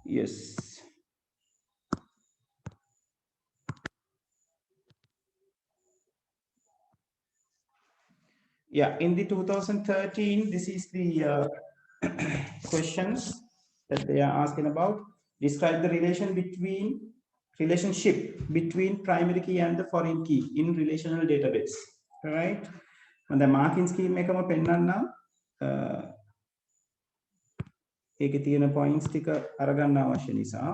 Yes. Yeah, in the 2013, this is the questions that they are asking about. Describe the relationship between primary key and the foreign key in relational database. Right? And the marking scheme එකම පෙන්නන්නම්. ඒකේ තියෙන points ටික අරගන්න අවශ්‍ය නිසා.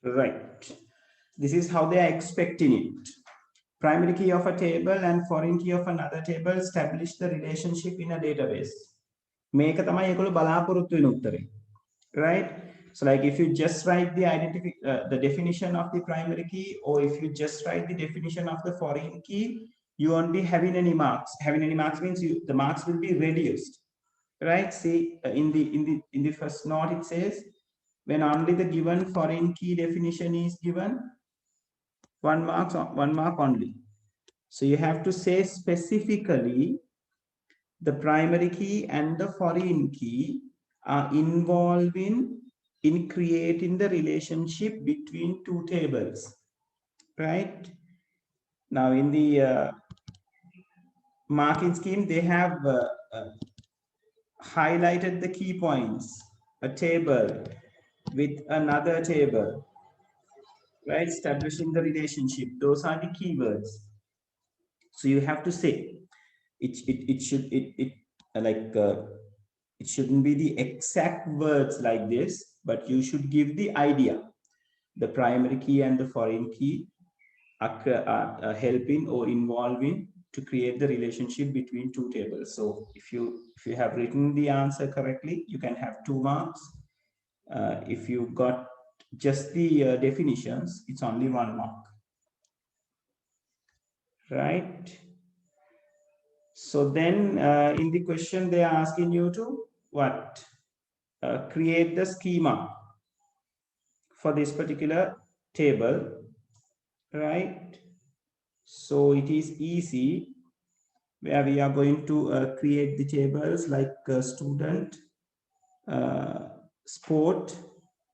Right. This is how they are expecting it. Primary key of a table and foreign key of another table establish the relationship in a database. මේක තමයි ඒගොල්ලෝ බලාපොරොත්තු වෙන උත්තරේ. Right? So like if you just write the definition of the primary key, or if you just write the definition of the foreign key, you won't be having any marks. Having any marks means the marks will be reduced. Right? See, in the first note it says when only the given foreign key definition is given, 1 mark only. So you have to say specifically the primary key and the foreign key are involved in creating the relationship between two tables, right? Now in the marking scheme, they have highlighted the key points, a table with another table, right? Establishing the relationship. Those are the keywords. So you have to say it shouldn't be the exact words like this, but you should give the idea. The primary key and the foreign key are helping or involving to create the relationship between two tables. So if you have written the answer correctly, you can have 2 marks. If you got just the definitions, it's only 1 mark, right? So then in the question, they are asking you to what? Create the schema for this particular table, right? So it is easy, where we are going to create the tables like student, sport,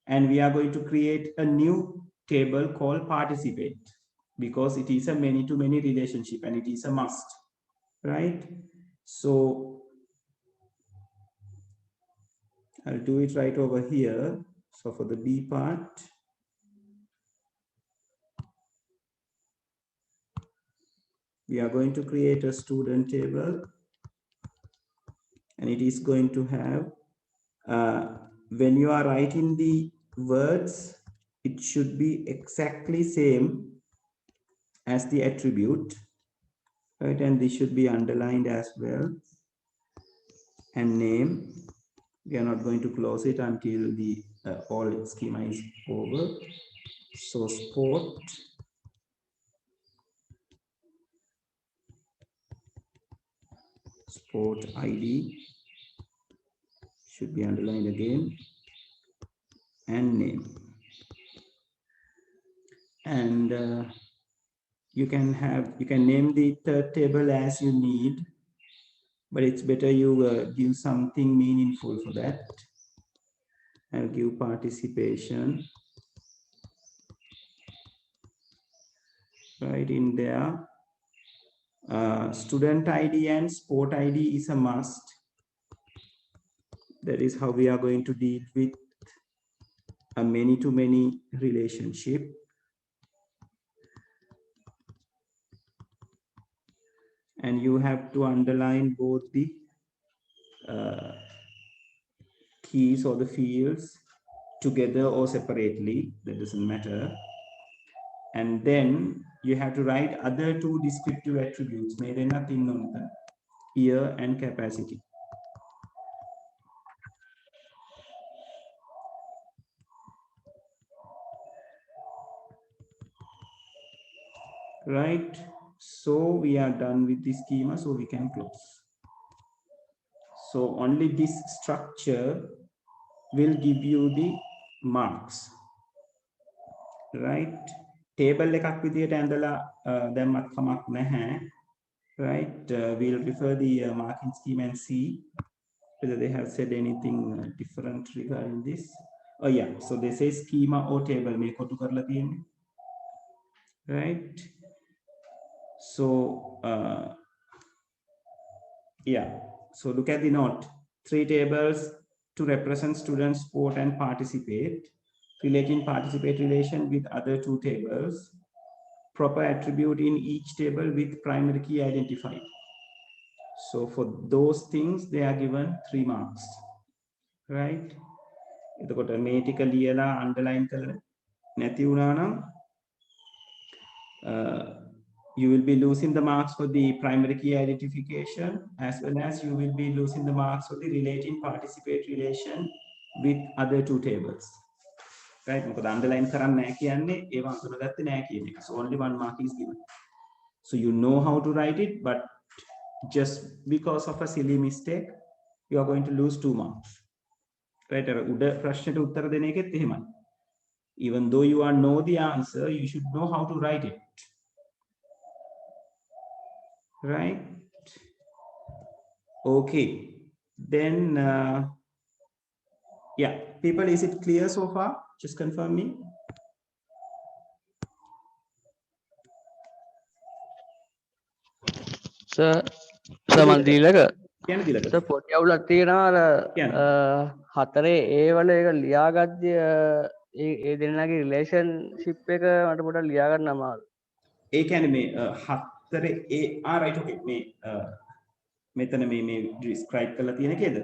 and we are going to create a new table called participate, because it is a many-to-many relationship and it is a must, right? So I'll do it right over here. So for the B part, we are going to create a student table, and it is going to have, when you are writing the words, it should be exactly same as the attribute, right? And this should be underlined as well. And name, we are not going to close it until the all schema is over. So sport, ID should be underlined again, and name. And you can name the third table as you need, but it's better you give something meaningful for that. I'll give participation right in there. Student ID and sport ID is a must. That is how we are going to deal with a many-to-many relationship. And you have to underline both the keys or the fields together or separately, that doesn't matter. And then you have to write other 2 descriptive attributes, year and capacity. right? So we are done with the schema, so we can close. So only this structure will give you the marks, right? Table එකක් විදියට ඇඳලා දැම්මත් කමක් නැහැ, right? We'll refer the marking scheme and see whether they have said anything different regarding this. Oh yeah, so they say schema or table මේ කොටු කරලා තියෙන්නේ, right? So yeah, so look at the note. 3 tables to represent students sport and participate, relating participate relation with other 2 tables, proper attribute in each table with primary key identified. So for those things they are given 3 marks, right? එතකොට මේ ටික ලියලා underline කරලා නැති වුණා නම් you will be losing the marks for the primary key identification, as well as you will be losing the marks for the relating participate relation with other 2 tables, right? මොකද underline කරන්න නැහැ කියන්නේ ඒව අඳුනගත්තේ නැහැ කියන එක. So only 1 mark is given. So you know how to write it, but just because of a silly mistake you are going to lose 2 marks, right? උඩ ප්‍රශ්නෙට උත්තර දෙන එකෙත් එහෙමයි. Even though you know the answer, you should know how to write it, right? Okay, then yeah, people, is it clear so far? Just confirm me. Sir, මන් දීලක කියන දිලක sir පොඩි අවුලක් තියෙනවා අර කියන්න. හතරේ ඒ වල එක ලියාගද්දී ඒ දෙන්නගේ රිලේෂන්ෂිප් එක මට පොඩ්ඩක් ලියා ගන්න අමාරු. ඒ කියන්නේ මේ හතරේ ඒ right, okay, මේ මෙතන මේ describe කරලා තියෙන කේද?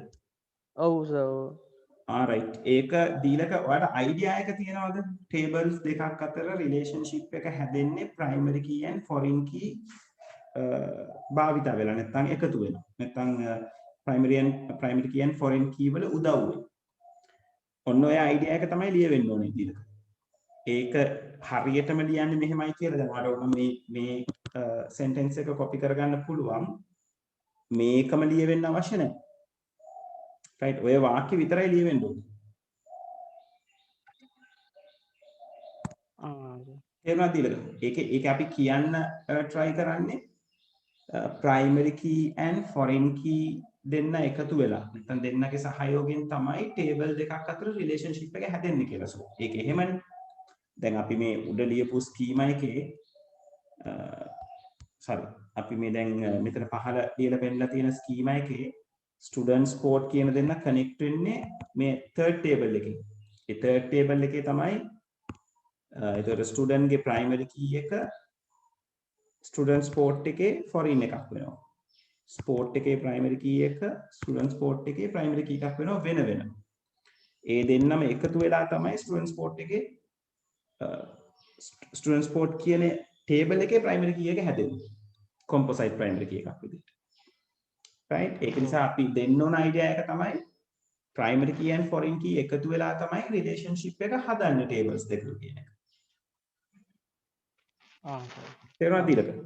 ඔව් සර්. right, ඒක දීලක ඔයාලට idea එක තියෙනවද? tables දෙකක් අතර relationship එක හැදෙන්නේ primary key and foreign key භාවිත වෙලා නැත්නම් එකතු වෙනවා. නැත්නම් primary key and foreign key වල උදව් වෙනවා. ඔන්න ඔය idea එක තමයි ලියවෙන්න ඕනේ දීලක. ඒක හරියටම ලියන්නේ මෙහෙමයි කියලා දැන් ඔයාලට මේ sentence එක copy කරගන්න පුළුවන්. මේකම ලියවෙන්න අවශ්‍ය නැහැ. right, ඔය වාක්‍ය විතරයි ලියවෙන්න ඕනේ. තේරුණාද ඊළඟ? ඒක අපි කියන්න try කරන්නේ primary key and foreign key දෙන්න එකතු වෙලා නැත්නම් දෙන්නගේ සහයෝගයෙන් තමයි table දෙකක් අතර relationship එක හැදෙන්නේ කියලා. so ඒක එහෙමනේ. දැන් අපි මේ උඩ ලියපු schema එකේ sorry, අපි මේ දැන් මෙතන පහළ ලියලා පෙන්නලා තියෙන schema එකේ student sport කියන දෙන්න connect වෙන්නේ මේ third table එකේ. ඒ third table එකේ තමයි ඒතර student ගේ primary key එක student sport එකේ foreign එකක් වෙනවා. sport එකේ primary key එක student sport එකේ primary key එකක් වෙනවා වෙන වෙන. ඒ දෙන්නම එකතු වෙලා තමයි student sport එකේ student sport කියන table එකේ primary key එක හැදෙන්නේ. composite primary key එකක් විදිහට. right? ඒක නිසා අපි දෙන්න ඕන idea එක තමයි primary key and foreign key එකතු වෙලා තමයි relationship එක හදන්නේ tables දෙක කියන එක. තේරුණාද ඊළඟ?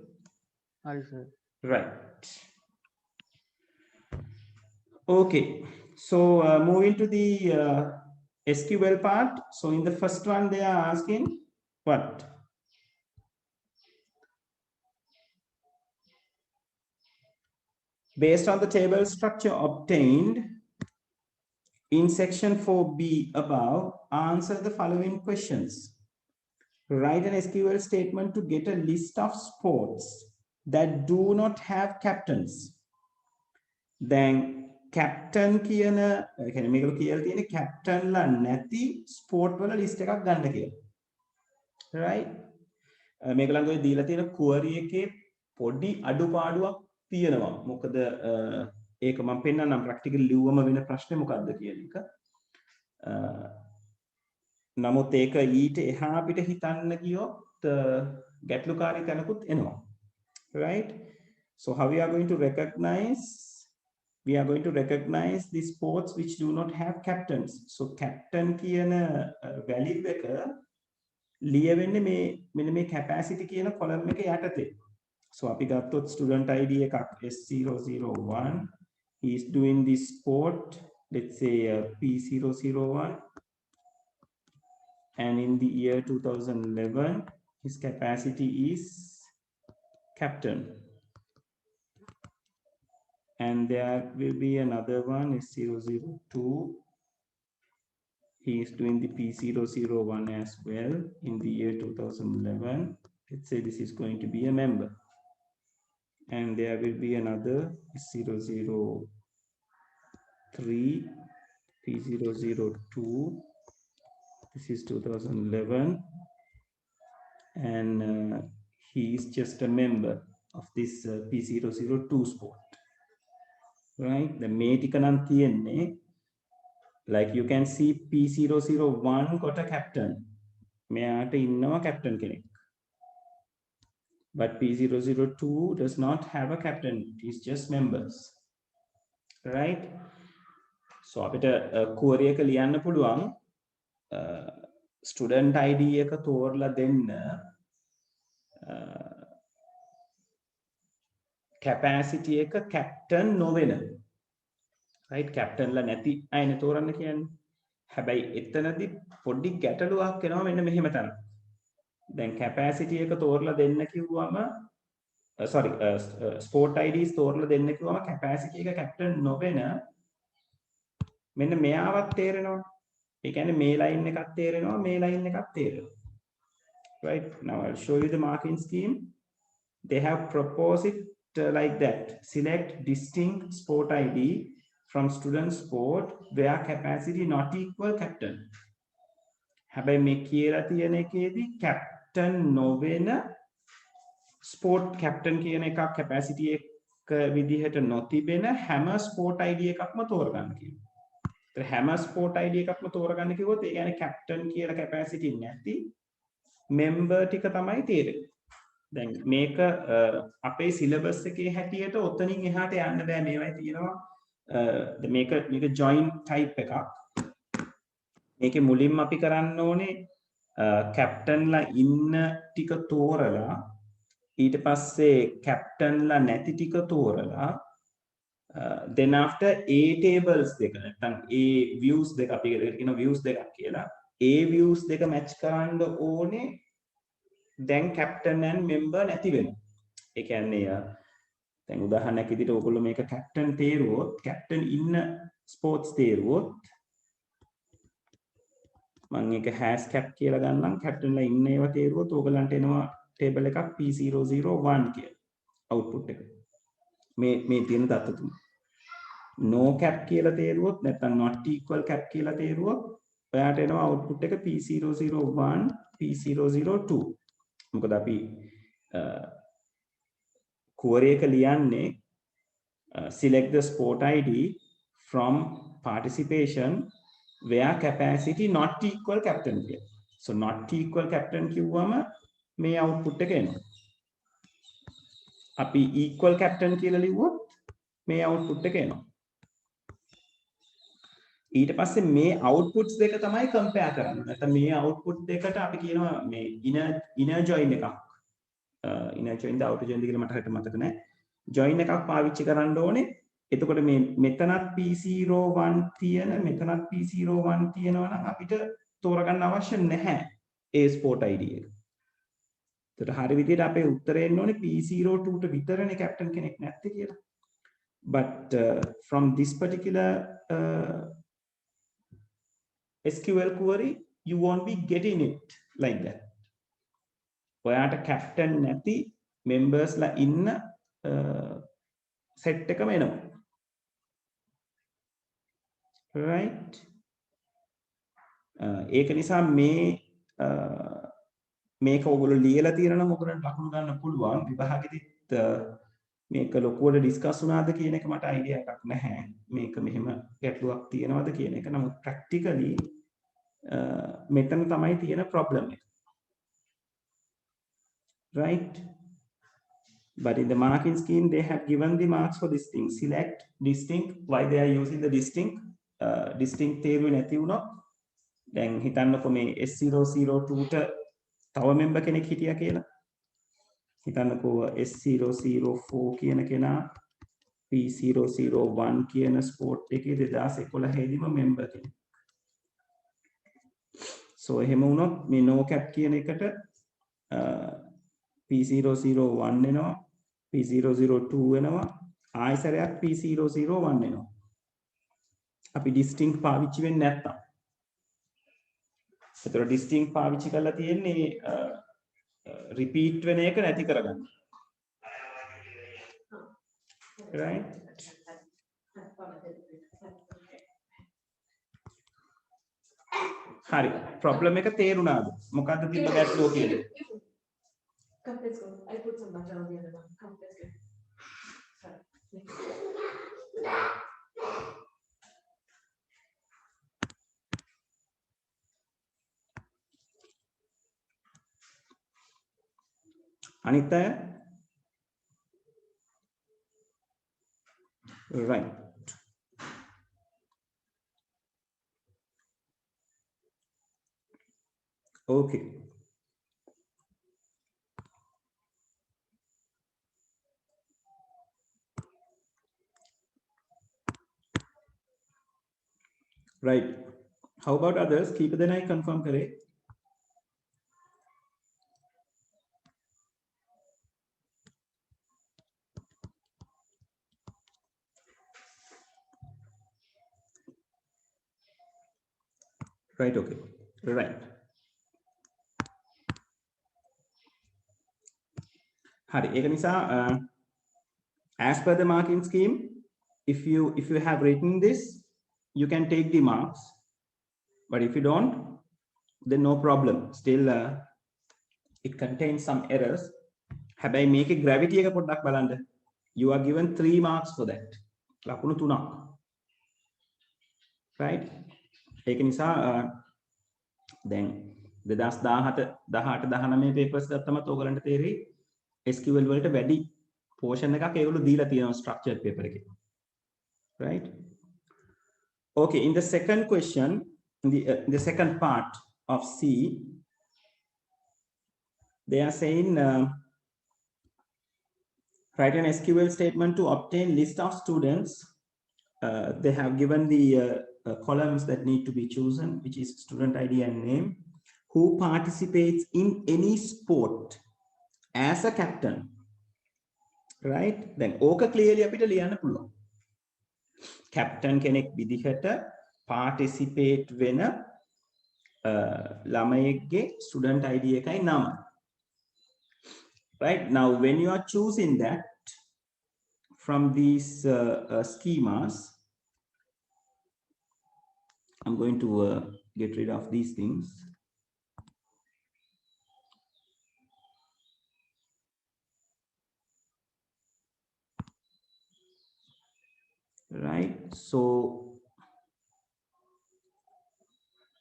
හරි sir. right. okay, so moving to the SQL part. So in the first one they are asking what? Based on the table structure obtained in section 4b above, answer the following questions. Write an SQL statement to get a list of sports that do not have captains. Then captain කියන කියන්නේ මේක කියලා තියෙන්නේ captain ලා නැති sport වල list එකක් ගන්න කියලා. right? මේක ළඟ ඔය දීලා තියෙන query එකේ පොඩි අඩුපාඩුවක් තියෙනවා. මොකද ඒක මම පෙන්නන්නම් ප්‍රැක්ටිකල් ලිව්වම වෙන ප්‍රශ්නේ මොකක්ද කියන එක. නමුත් ඒක ඊට එහා අපිට හිතන්න ගියොත් ගැටලුකාරී තැනකුත් එනවා. right? So how we are going to recognize? We are going to recognize the sports which do not have captains. So captain කියන value එක ලියවෙන්නේ මෙන්න මේ capacity කියන column එක යටතේ. So අපි ගත්තොත් student ID එකක් S001, he is doing this sport, let's say P001, and in the year 2011 his capacity is captain. And there will be another one S002, he is doing the P001 as well in the year 2011. Let's say this is going to be a member. And there will be another 003, P002. This is 2011. And he is just a member of this P002 sport. Right? The Metikana, like you can see P001 got a captain. Meata innova captain කෙනෙක්. But P002 does not have a captain. It is just members. Right? So අපිට query එක ලියන්න පුළුවන් student ID එක තෝරලා දෙන්න capacity එක captain නොවන. Right? captain ලා නැති අයනේ තෝරන්න කියන්නේ. හැබැයි එතනදී පොඩි ගැටලුවක් එනවා මෙන්න මෙහෙම තමයි. දැන් capacity එක තෝරලා දෙන්න කිව්වම sorry sport IDs තෝරලා දෙන්න කිව්වම capacity එක captain නොවන මෙන්න මෙයාවත් තේරෙනවා. ඒ කියන්නේ මේ line එකක් තේරෙනවා මේ line එකක් තේරෙනවා. Right? Now I'll show you the marking scheme. They have proposed it like that. Select distinct sport ID from student sport where capacity not equal captain. හැබැයි මේ කියලා තියෙන එකේදී captain නොවන sport captain කියන එකක් capacity එක විදිහට නොතිබෙන හැම sport ID එකක්ම තෝරගන්න කියනවා. ඒතර හැම sport ID එකක්ම තෝරගන්න කිව්වොත් ඒ කියන්නේ captain කියලා capacity නැති member ටික තමයි තේරෙන්නේ. දැන් මේක අපේ syllabus එකේ හැටියට ඔතනින් එහාට යන්න බෑ මේවයි තියෙනවා මේක join type එකක්. මේකේ මුලින්ම අපි කරන්න ඕනේ captain ලා ඉන්න ටික තෝරලා ඊට පස්සේ captain ලා නැති ටික තෝරලා then after A tables දෙක නැත්නම් A views දෙක අපි කියන views දෙකක් කියලා A views දෙක match කරන්න ඕනේ දැන් captain and member නැති වෙනවා. ඒ කියන්නේ දැන් උදාහරණයක් විදිහට ඕගොල්ලෝ මේක captain තේරුවොත් captain ඉන්න sports තේරුවොත් මම එක hash cap කියලා ගන්නම් captain ලා ඉන්න ඒවා තේරුවොත් ඕගලන්ට එනවා table එකක් P001 කියලා output එක. මේ තියෙන தත්ත තුන. no cap කියලා තේරුවොත් නැත්නම් not equal cap කියලා තේරුවොත් ඔයාට එනවා output එක P001 P002. මොකද අපි query එක ලියන්නේ select the sport ID from participation where capacity not equal captain කියලා. So not equal captain කිව්වම මේ output එක එනවා. අපි equal captain කියලා ලිව්වොත් මේ output එක එනවා. ඊට පස්සේ මේ outputs දෙක තමයි compare කරන්නේ. නැත්නම් මේ output දෙකට අපි කියනවා මේ inner join එකක්. inner join ද outer join ද කියලා මට හරියට මතක නැහැ. join එකක් පාවිච්චි කරන්න ඕනේ. එතකොට මේ මෙතනත් P01 තියෙන මෙතනත් P01 තියෙනවා නම් අපිට තෝරගන්න අවශ්‍ය නැහැ ඒ sport ID එක. ඒකට හරි විදිහට අපේ උත්තරේ එන්න ඕනේ P02 ට විතරනේ captain කෙනෙක් නැත්තේ කියලා. But from this particular SQL query you won't be getting it like that. ඔයාට captain නැති members ලා ඉන්න set එකම එනවා. Right? ඒක නිසා මේක ඔයගොල්ලෝ ලියලා තියෙනවා නම් ඔයගොල්ලන්ට ලකුණු ගන්න පුළුවන්. විභාගෙදිත් මේක ලොකුවට ඩිස්කස් වුණාද කියන එක මට අයිඩියා එකක් නැහැ. මේක මෙහෙම ගැටලුවක් තියෙනවද කියන එක. නමුත් ප්‍රැක්ටිකලි මෙතන තමයි තියෙන ප්‍රොබ්ලම් එක. Right? But in the marking scheme, they have given the marks for this thing. Select distinct. Why they are using the distinct? Distinct තේරුවේ නැති වුණොත් දැන් හිතන්නකො මේ S002 ට තව member කෙනෙක් හිටියා කියලා. හිතන්නකෝ S004 කියන කෙනා P001 කියන ස්පෝර්ට් එකේ 2011 ෙදිම member කෙනෙක්. So එහෙම වුණොත් මේ no cap කියන එකට P001 එනවා, P002 වෙනවා, ආයෙසරයක් P001 වෙනවා. අපි distinct පාවිච්චි වෙන්නේ නැත්තම්. ඒතර distinct පාවිච්චි කරලා තියෙන්නේ repeat වෙන එක නැති කරගන්න. Right? හරි. problem එක තේරුණාද? මොකද්ද තිබ්බ ගැටලුව කියන්නේ? Come, let's go. I put some butter on the other one. Come, let's go. Sorry. අනිත් අය? Right. Okay. Right. How about others? Keep the night confirm kare. Right. Okay. Right. Hari. Ek nisa, as per the marking scheme, if you have written this, you can take the marks. But if you don't, then no problem. Still, it contains some errors. Habai make a gravity එක පොඩ්ඩක් බලන්න. You are given 3 marks for that. ලකුණු 3ක්. Right? ඒක නිසා දැන් 2017 18 19 papers ගත්තමත් ඕගලන්ට තේරෙයි SQL වලට වැඩි portion එකක් ඒගොල්ලෝ දීලා තියෙනවා structured paper එකේ. Right? Okay, in the second question, in the second part of C, they are saying write an SQL statement to obtain list of students. They have given the columns that need to be chosen, which is student ID and name, who participates in any sport as a captain. Right? Then ඕක clearly අපිට ලියන්න පුළුවන්. Captain කෙනෙක් විදිහට participate වෙන ළමයෙක්ගේ student ID එකයි නම. Right? Now when you are choosing that from these schemas, I'm going to get rid of these things. Right? So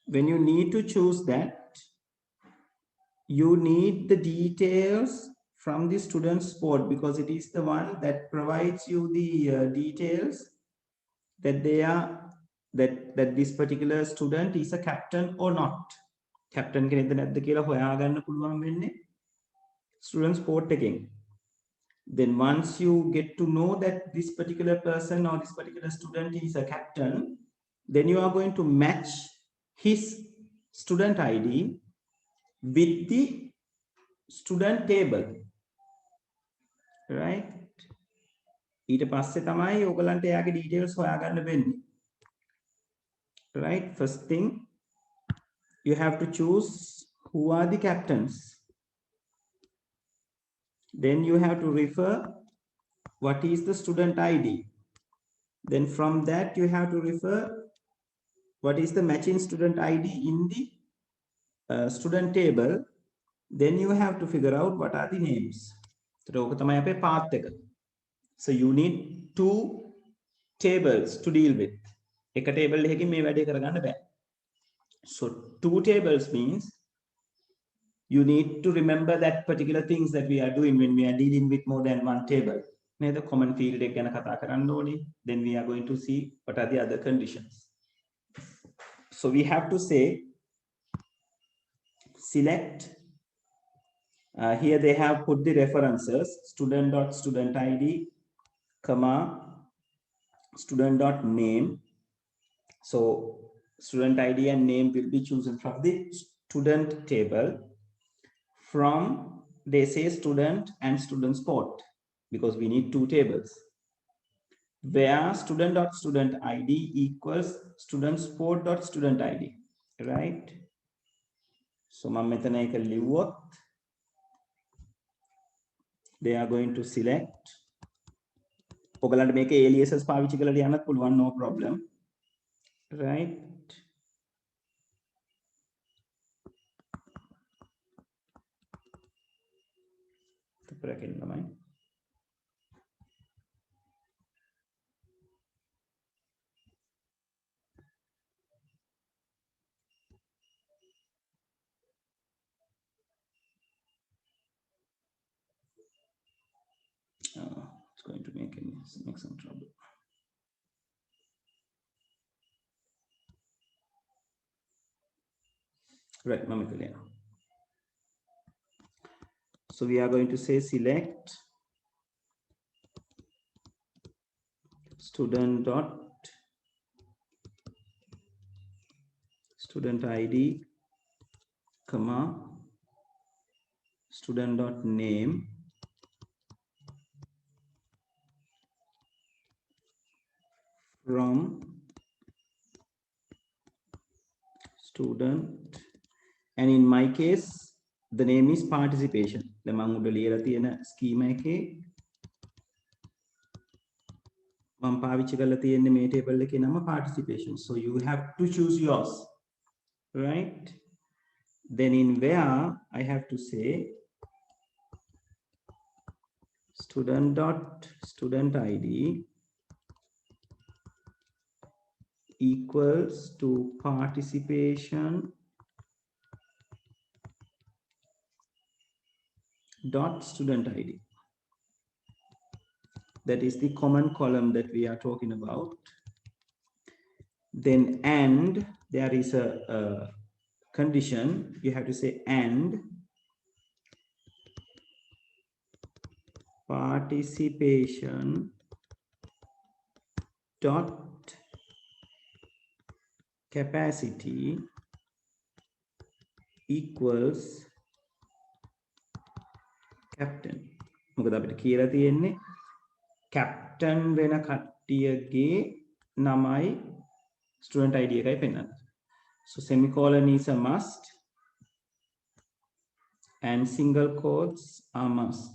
when you need to choose that, you need the details from the student sport, because it is the one that provides you the details that they are that this particular student is a captain or not. Captain කෙනෙක්ද නැද්ද කියලා හොයාගන්න පුළුවන් වෙන්නේ student sport එකෙන්. Then once you get to know that this particular person or this particular student is a captain, then you are going to match his student ID with the student table. Right? ඊට පස්සේ තමයි ඔයගලන්ට එයාගේ details හොයාගන්න වෙන්නේ. Right? First thing, you have to choose who are the captains. Then you have to refer what is the student ID. Then from that you have to refer what is the matching student ID in the student table. Then you have to figure out what are the names. So you need 2 tables to deal with. එක table එකකින් මේ වැඩේ කරගන්න බෑ. So 2 tables means you need to remember that particular things that we are doing when we are dealing with more than one table. The common field එක ගැන කතා කරන්න ඕනේ. Then we are going to see what are the other conditions. So we have to say select Here they have put the references, student.student ID, comma, student.name. So student ID and name will be chosen from the student table. From, they say student and student sport, because we need two tables. Where student.student ID equals student sport.student ID, right? So they are going to select. ඔයගලන්ට මේක aliases පාවිච්චි කරලා ලියන්නත් පුළුවන්, no problem, right? It's going to make some trouble. Right, Mamikalia. So we are going to say select student dot student ID, comma, student dot name, from student, and in my case the name is participation. The මම ලියලා තියෙන schema එකේ මම පාවිච්චි කරලා තියෙන්නේ මේ table එකේ නම participation. So you have to choose yours, right? Then in where I have to say student.student ID equals to participation dot student ID. That is the common column that we are talking about. Then and there is a condition. You have to say and participation dot capacity equals captain. මොකද අපිට කියලා තියෙන්නේ captain වෙන කට්ටියගේ නමයි student ID එකයි පෙන්නන්න. So semicolon is a must and single quotes are must.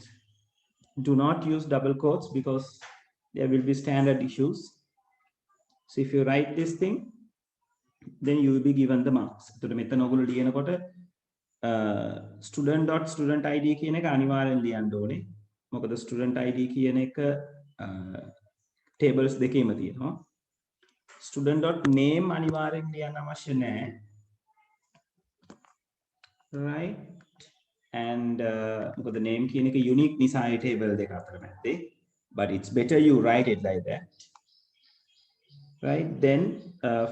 Do not use double quotes because there will be standard issues. So if you write this thing, then you will be given the marks. එතකොට මෙතන ඔයගොල්ලෝ ලියනකොට student.student ID කියන එක අනිවාර්යෙන් ලියන්න ඕනේ. මොකද student ID කියන එක tables දෙකේම තියෙනවා. student.name අනිවාර්යෙන් ලියන්න අවශ්‍ය නැහැ. Right? And මොකද name කියන එක unique නිසා ඒ table දෙක අතර මැද්දේ. But it's better you write it like that. Right? Then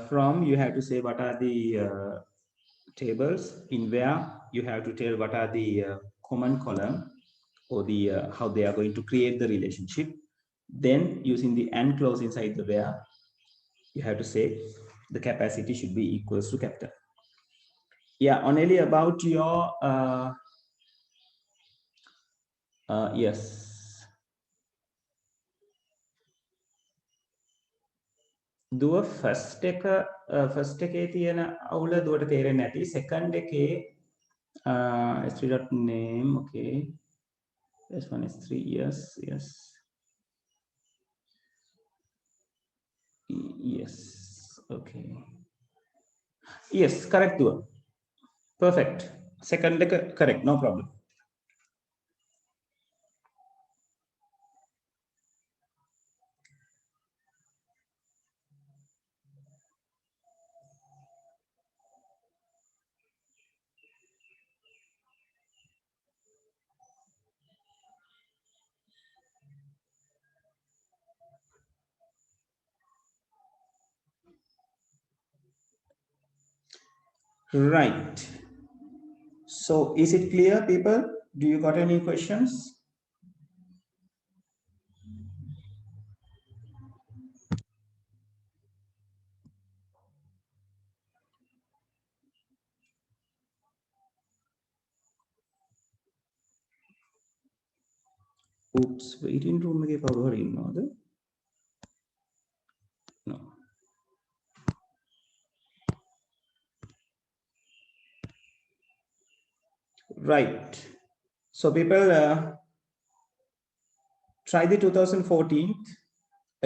from, you have to say what are the tables. In where, you have to tell what are the common column or the how they are going to create the relationship. Then using the and clause inside the where, you have to say the capacity should be equals to capital. Yeah, only about your yes. දුව first එකේ තියෙන අවුල දුවට තේරෙන්නේ නැති. Second එකේ s3.name, okay, this one is 3 years. Yes, yes, okay, yes, correct දුව, perfect. Second එක correct, no problem. Right. So is it clear, people? Do you got any questions? Oops, waiting room එකේ කවුරු හරි ඉන්නවද? No. Right. So people try the 2014.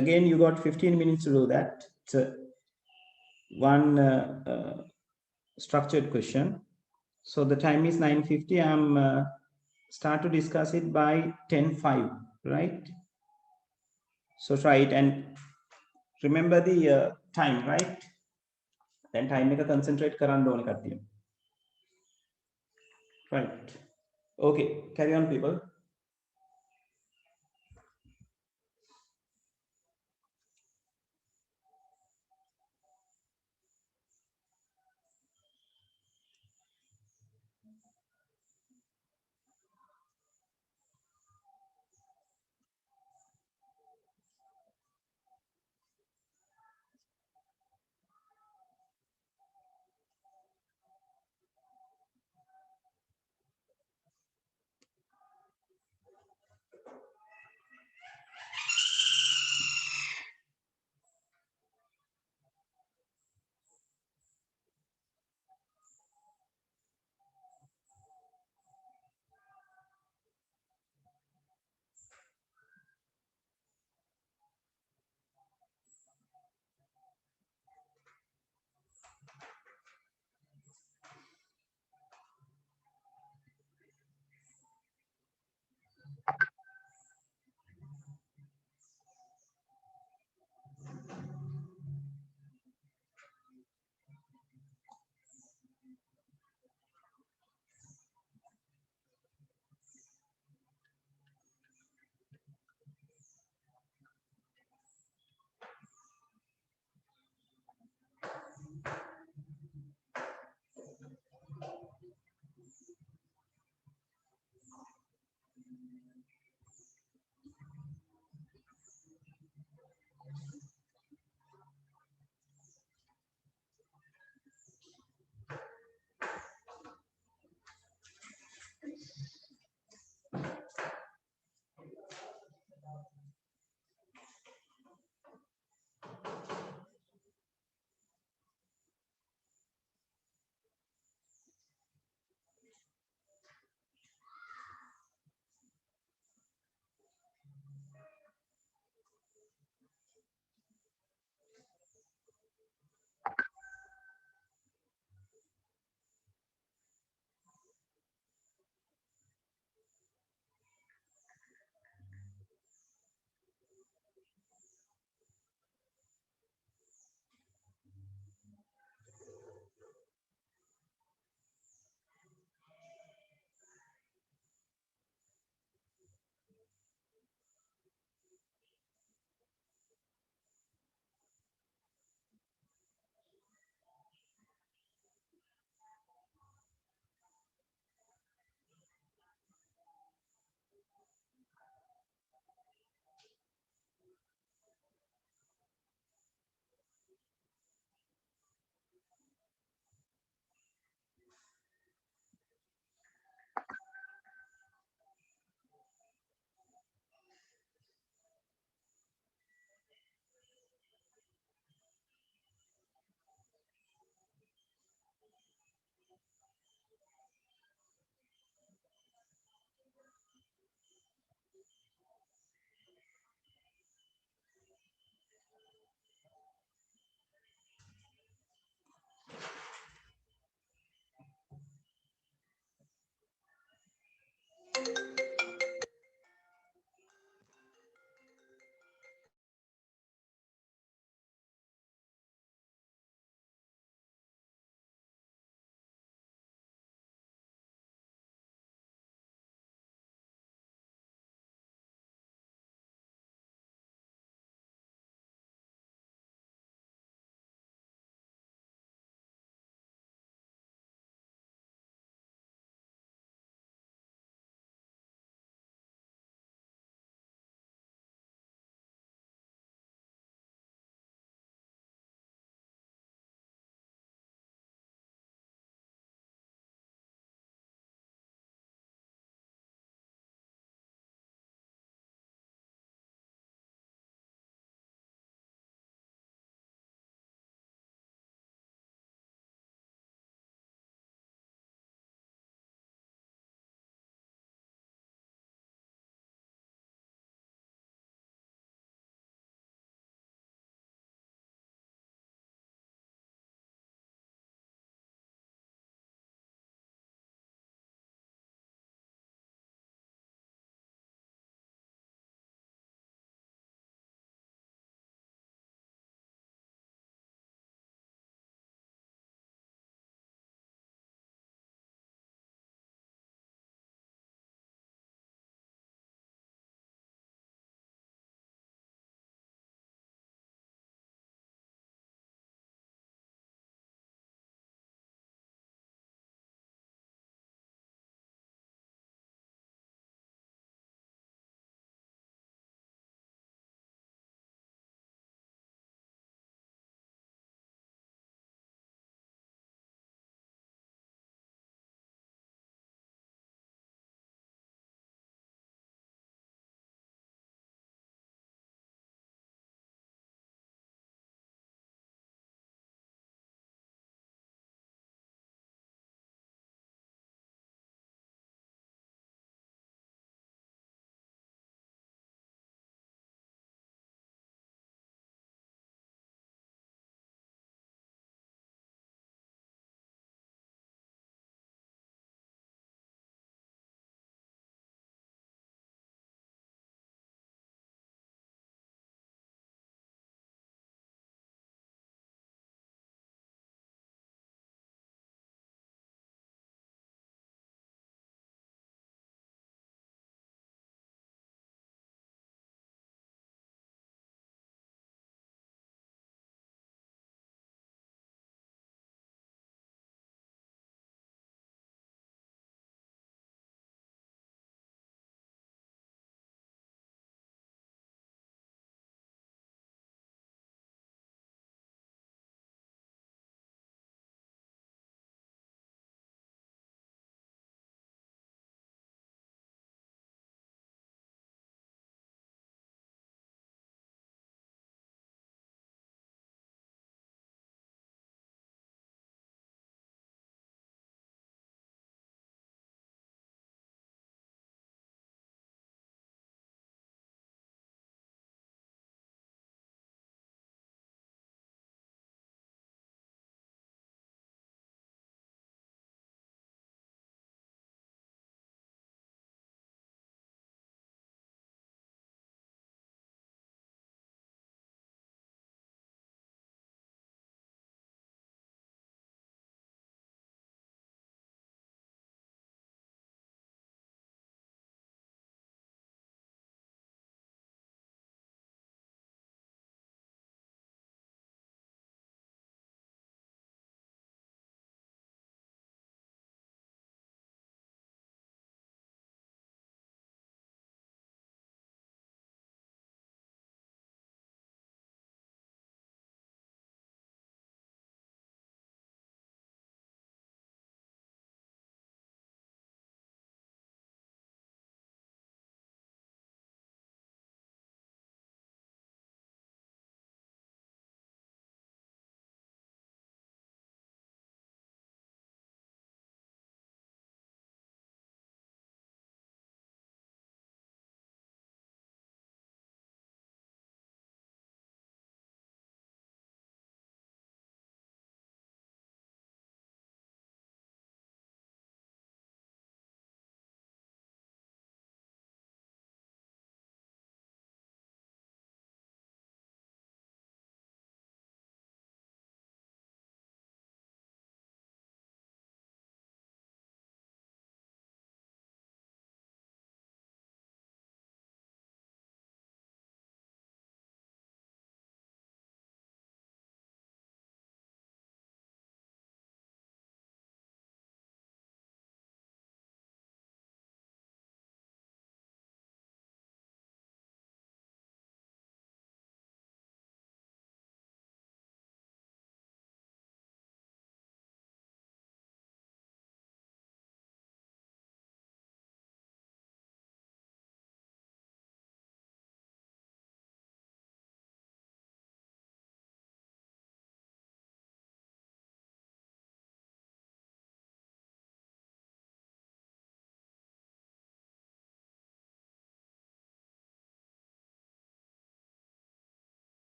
Again, you got 15 minutes to do that. It's one structured question. So the time is 9:50. I'm start to discuss it by 10:05, right? So try it and remember the time, right? Then time එක concentrate කරන්න ඕනේ කට්ටිය. Right. Okay, carry on people.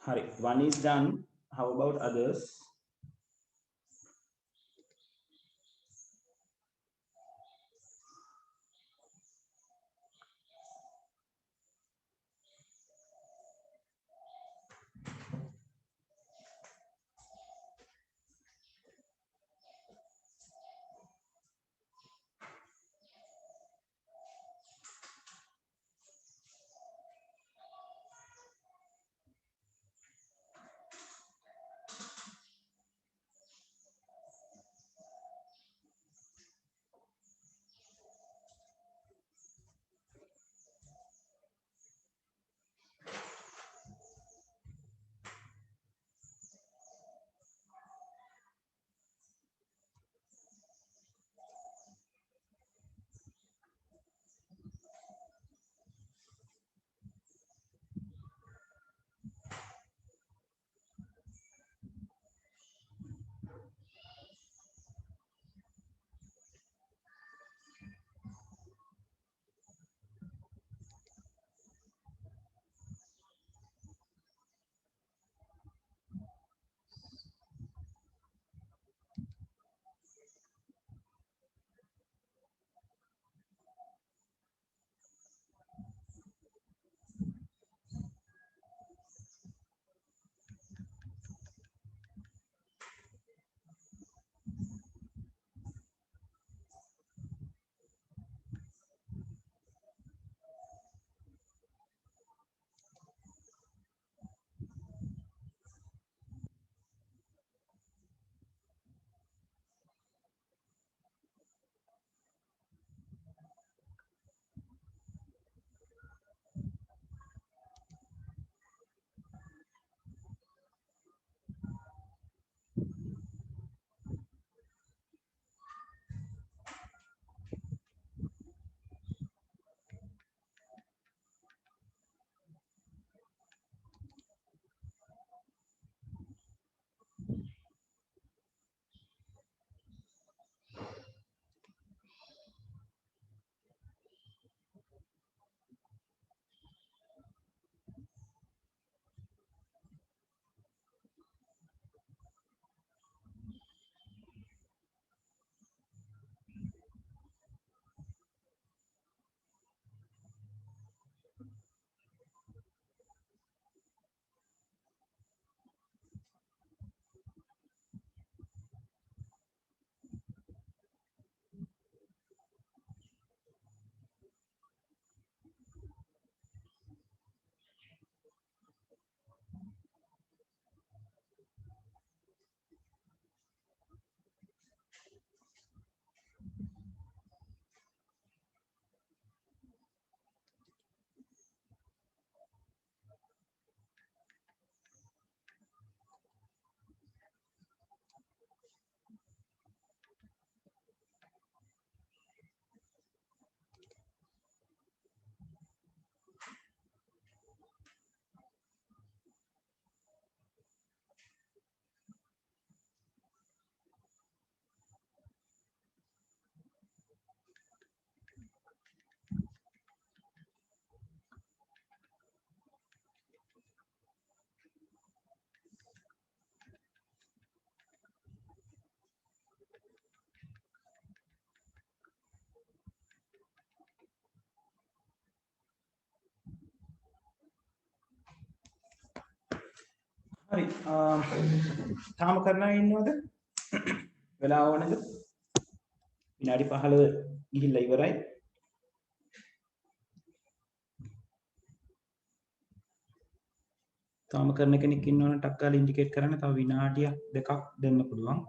Hari, one is done. How about others? හරි තාම කරනවා ඉන්නවද වෙලාව ඕනද විනාඩි 15 ගිහිල්ලා ඉවරයි තාම කරන කෙනෙක් ඉන්නවනම් ටක් ගාලා ඉන්ඩිකේට් කරන්න තව විනාඩියක් දෙකක් දෙන්න පුළුවන්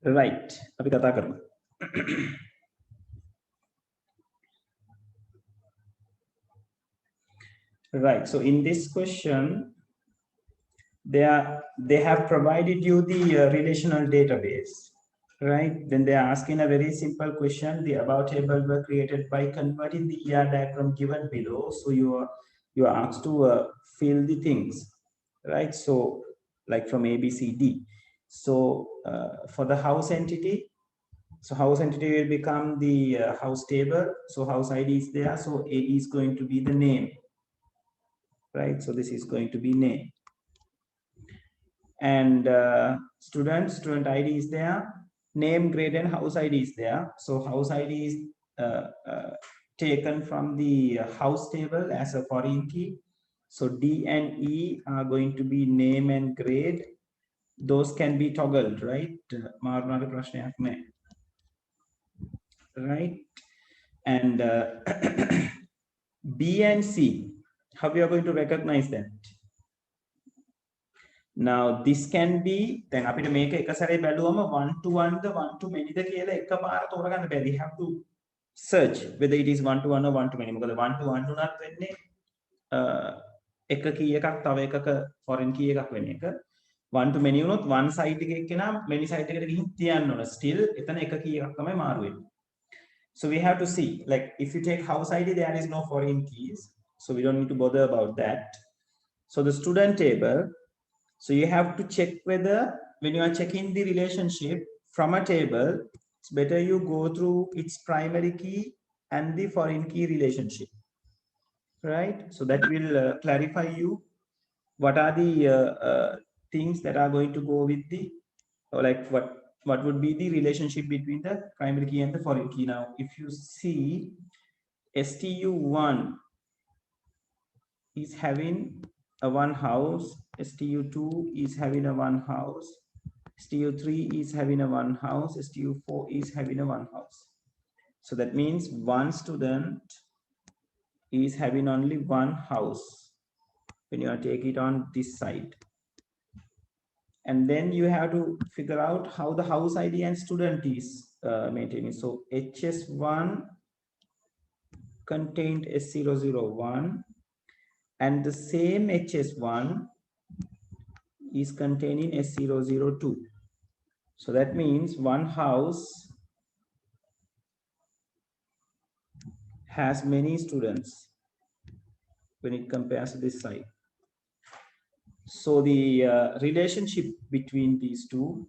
right අපි කතා කරමු. Right, so in this question they have provided you the relational database, right? Then they are asking a very simple question. The above table were created by converting the ER diagram given below. So you are asked to fill the things, right? So like from A, B, C, D. So for the house entity, so house entity will become the house table. So house ID is there. So A is going to be the name, right? So this is going to be name. And student ID is there. Name, grade, and house ID is there. So house ID is taken from the house table as a foreign key. So D and E are going to be name and grade. Those can be toggled, right? Right? And B and C, how we are going to recognize that? Now this can be, then අපිට මේක එක සැරේ බැලුවම 1 to 1 the 1 to many ද කියලා එකපාර තෝරගන්න බැරි. We have to search whether it is 1 to 1 or 1 to many. මොකද 1 to 1 උනත් වෙන්නේ එක key එකක් තව එකක foreign key එකක් වෙන එක. 1 to many උනොත් one side එකේ එක්කෙනා many side එකට ගිහින් තියන්න ඕන. Still එතන එක key එකක් තමයි මාරු වෙන්නේ. So we have to see, like if you take house ID, there is no foreign keys. So we don't need to bother about that. So the student table, so you have to check whether when you are checking the relationship from a table, it's better you go through its primary key and the foreign key relationship, right? So that will clarify you what are the things that are going to go with the, or like what would be the relationship between the primary key and the foreign key. Now, if you see STU1 is having a one house, STU2 is having a one house, STU3 is having a one house, STU4 is having a one house. So that means one student is having only one house when you are taking it on this side. And then you have to figure out how the house ID and student is maintaining. So HS1 contained S001, and the same HS1 is containing S002. So that means one house has many students when it compares to this side. So the relationship between these two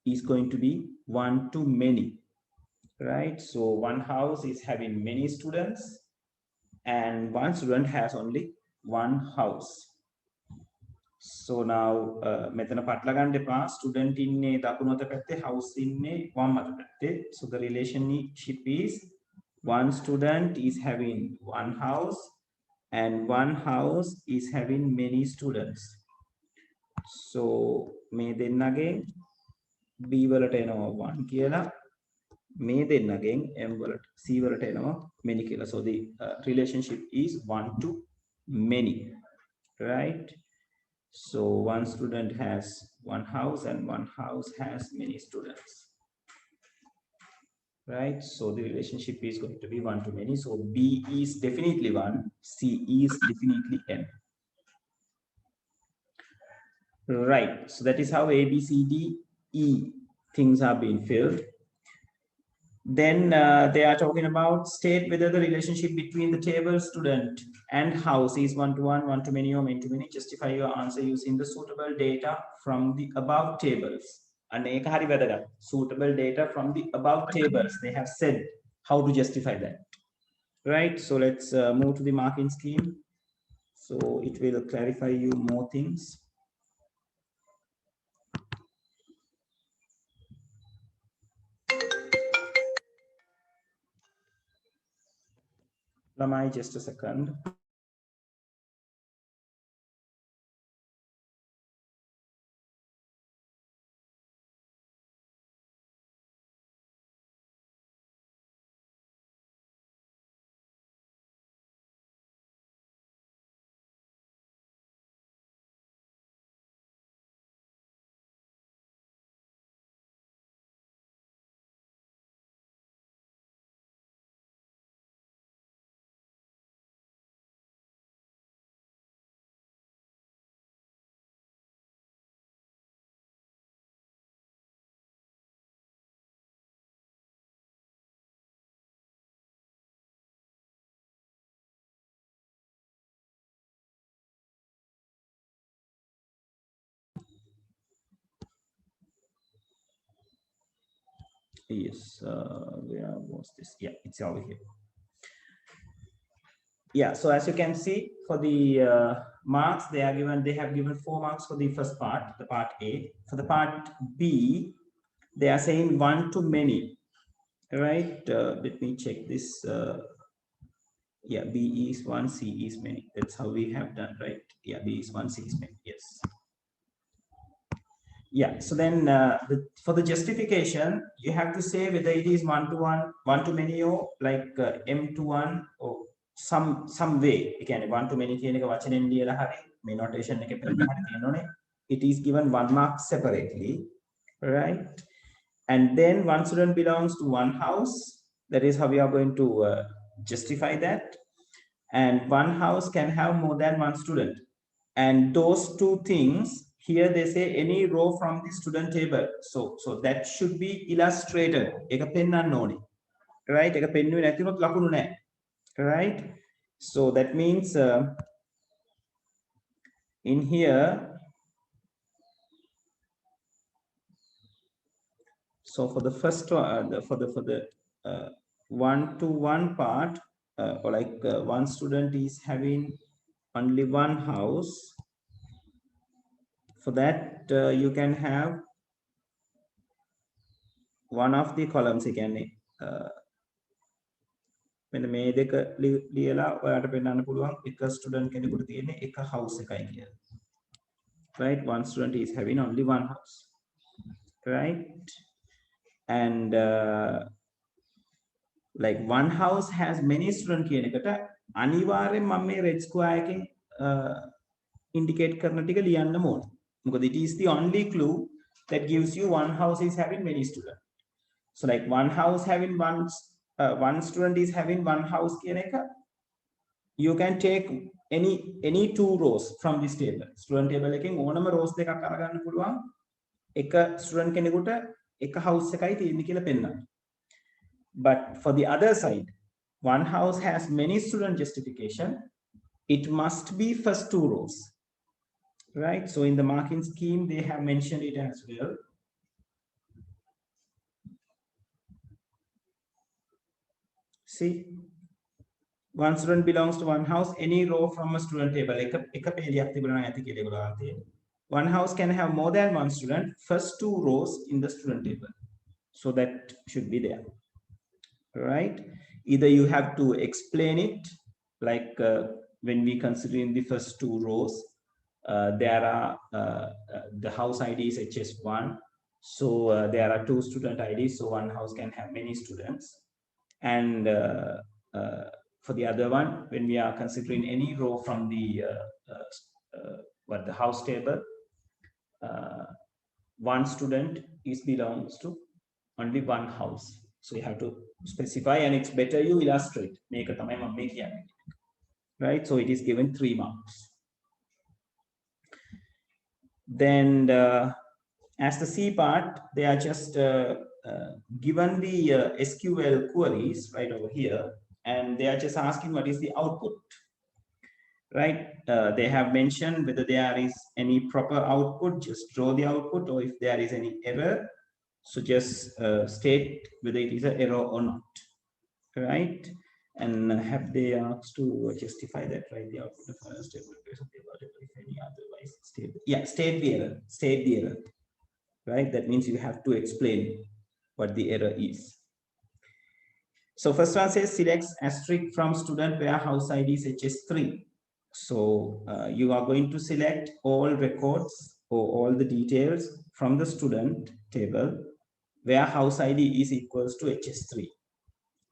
is going to be one to many, right? So one house is having many students and one student has only one house. So now මෙතන පටල ගන්න එපා. Student ඉන්නේ දකුණු අත පැත්තේ, house ඉන්නේ වම් අත පැත්තේ. So the relationship is one student is having one house and one house is having many students. So මේ දෙන්නගෙන් B වලට එනවා 1 කියලා, මේ දෙන්නගෙන් M වලට C වලට එනවා many කියලා. So the relationship is 1 to many, right? So one student has one house and one house has many students, right? So the relationship is going to be 1 to many. So B is definitely 1, C is definitely M. Right, so that is how A, B, C, D, E things are being filled. Then they are talking about state whether the relationship between the table student and house is 1 to 1, 1 to many, or many to many. Justify your answer using the suitable data from the above tables. And suitable data from the above tables. They have said how to justify that. Right, so let's move to the marking scheme. So it will clarify you more things. Lamai, just a second. Yes, where was this? Yeah, it's over here. Yeah, so as you can see, for the marks, they have given 4 marks for the first part, the part A. For the part B, they are saying 1 to many, right? Let me check this. Yeah, B is 1, C is many. That's how we have done, right? Yeah, B is 1, C is many. Yes. Yeah, so then for the justification, you have to say whether it is 1 to 1, 1 to many, or like M to 1, or some way. Again, 1 to many කියන එක වචනෙන් ලියලා හරි මේ notation එකේ පෙරලා හරි තියෙනෝනේ. It is given 1 mark separately, right? And then one student belongs to one house. That is how we are going to justify that. And one house can have more than one student. And those two things, here they say any row from the student table. So that should be illustrated. Eka pennanna ඕනේ. Right? Eka pennuwe නැතිනොත් ලකුණු නැහැ. Right? So that means in here, so for the first one, for the 1-to-1 part, or like one student is having only one house. For that, you can have one of the columns again. මෙන්න මේ දෙක ලියලා ඔයාලට පෙන්නන්න පුළුවන් එක student කෙනෙකුට තියෙන්නේ එක house එකයි කියලා. Right? One student is having only one house. Right? And like one house has many students කියන එකට අනිවාර්යෙන් මම මේ red square එකෙන් indicate කරන ටික ලියන්න ඕනේ. මොකද it is the only clue that gives you one house is having many students. So like one house having one student is having one house කියන එක, you can take any 2 rows from this table. Student table එකෙන් ඕනම rows දෙකක් අරගන්න පුළුවන්. එක student කෙනෙකුට එක house එකයි තියෙන්නේ කියලා පෙන්නන්න. But for the other side, one house has many student justification. It must be first 2 rows. Right? So in the marking scheme, they have mentioned it as well. See, one student belongs to one house, any row from a student table. One house can have more than one student, first 2 rows in the student table. So that should be there. Right? Either you have to explain it, like when we consider in the first 2 rows, there are the house ID is HS1. So there are 2 student IDs. So one house can have many students. And for the other one, when we are considering any row from the house table, one student belongs to only one house. So you have to specify, and it's better you illustrate. Right? So it is given 3 marks. Then as the C part, they are just given the SQL queries right over here, and they are just asking what is the output. Right? They have mentioned whether there is any proper output, just draw the output, or if there is any error, so just state whether it is an error or not. Right? And have they asked to justify that, right? The output of a stable, if any otherwise stable. Yeah, state the error. State the error. Right? That means you have to explain what the error is. So first one says selects asterisk from student where house ID is HS3. So you are going to select all records or all the details from the student table where house ID is equals to HS3.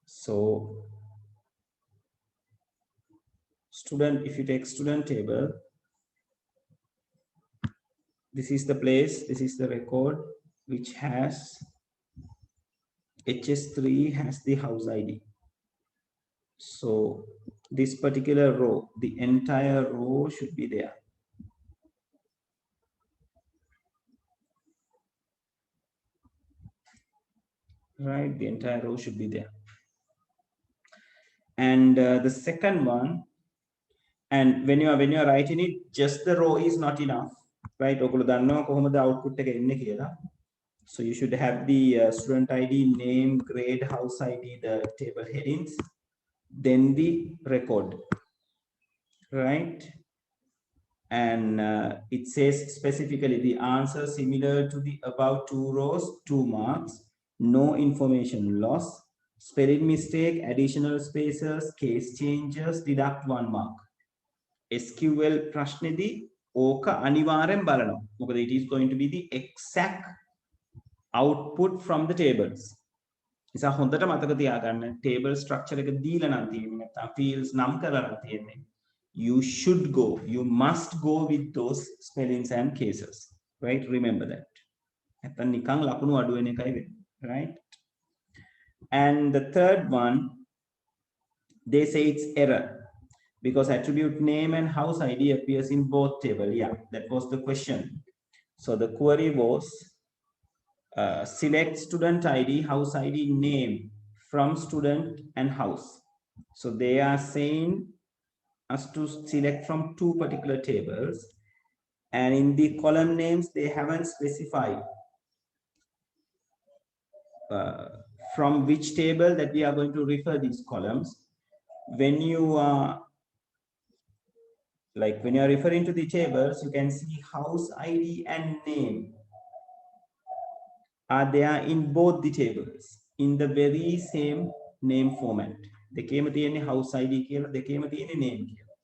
So student, if you take student table, this is the place, this is the record which has HS3 has the house ID. So this particular row, the entire row should be there. Right? The entire row should be there. And the second one, and when you are writing it, just the row is not enough. Right? ඔගොල්ලෝ දන්නවා කොහොමද output එක එන්නේ කියලා. So you should have the student ID, name, grade, house ID, the table headings, then the record, right? And it says specifically the answer similar to the above 2 rows, 2 marks, no information loss, spelling mistake, additional spaces, case changes, deduct 1 mark. SQL ප්‍රශ්නේදී ඕක අනිවාර්යෙන් බලනවා. මොකද it is going to be the exact output from the tables. නිසා හොඳට මතක තියාගන්න table structure එක දීලා නම් තියෙන්නේ නැත්නම් fields නම් කරලා නම් තියෙන්නේ. You should go, you must go with those spellings and cases, right? Remember that. නැත්නම් නිකන් ලකුණු අඩු වෙන එකයි වෙන්නේ, right? And the third one, they say it's error because attribute name and house ID appears in both table. Yeah, that was the question. So the query was select student ID, house ID, name from student and house. So they are saying us to select from 2 particular tables, and in the column names they haven't specified from which table that we are going to refer these columns. When you are when you are referring to the tables, you can see house ID and name are there in both the tables in the very same name format. දෙකේම තියෙන්නේ house ID කියලා, දෙකේම තියෙන්නේ name කියලා.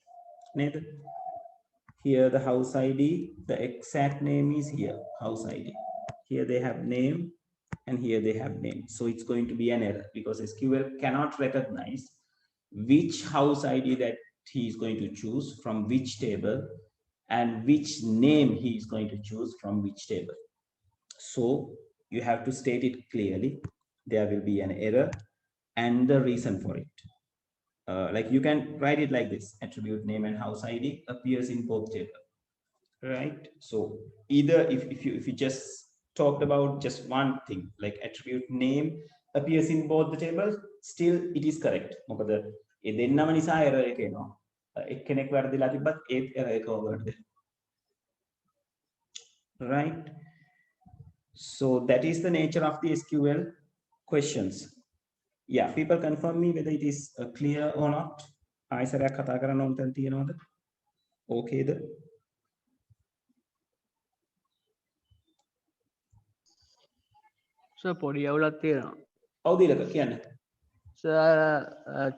නේද? Here the house ID, the exact name is here, house ID. Here they have name and here they have name. So it's going to be an error because SQL cannot recognize which house ID that he is going to choose from which table and which name he is going to choose from which table. So you have to state it clearly. There will be an error and the reason for it. Like you can write it like this: attribute name and house ID appears in both tables, right? So either if you just talked about just one thing, like attribute name appears in both the tables, still it is correct. මොකද ඒ දෙන්නම නිසා error එක එනවා. එක්කෙනෙක් වැරදිලා තිබ්බත් ඒත් error එක overට දෙනවා. Right? So that is the nature of the SQL questions. Yeah, people confirm me whether it is clear or not. ආයිසරයක් කතා කරන්න ඕන තැන තියෙනවද? Okay ද? සර් පොඩි අවුලක් තියෙනවා. ඔව් දීලක කියන්න. සර්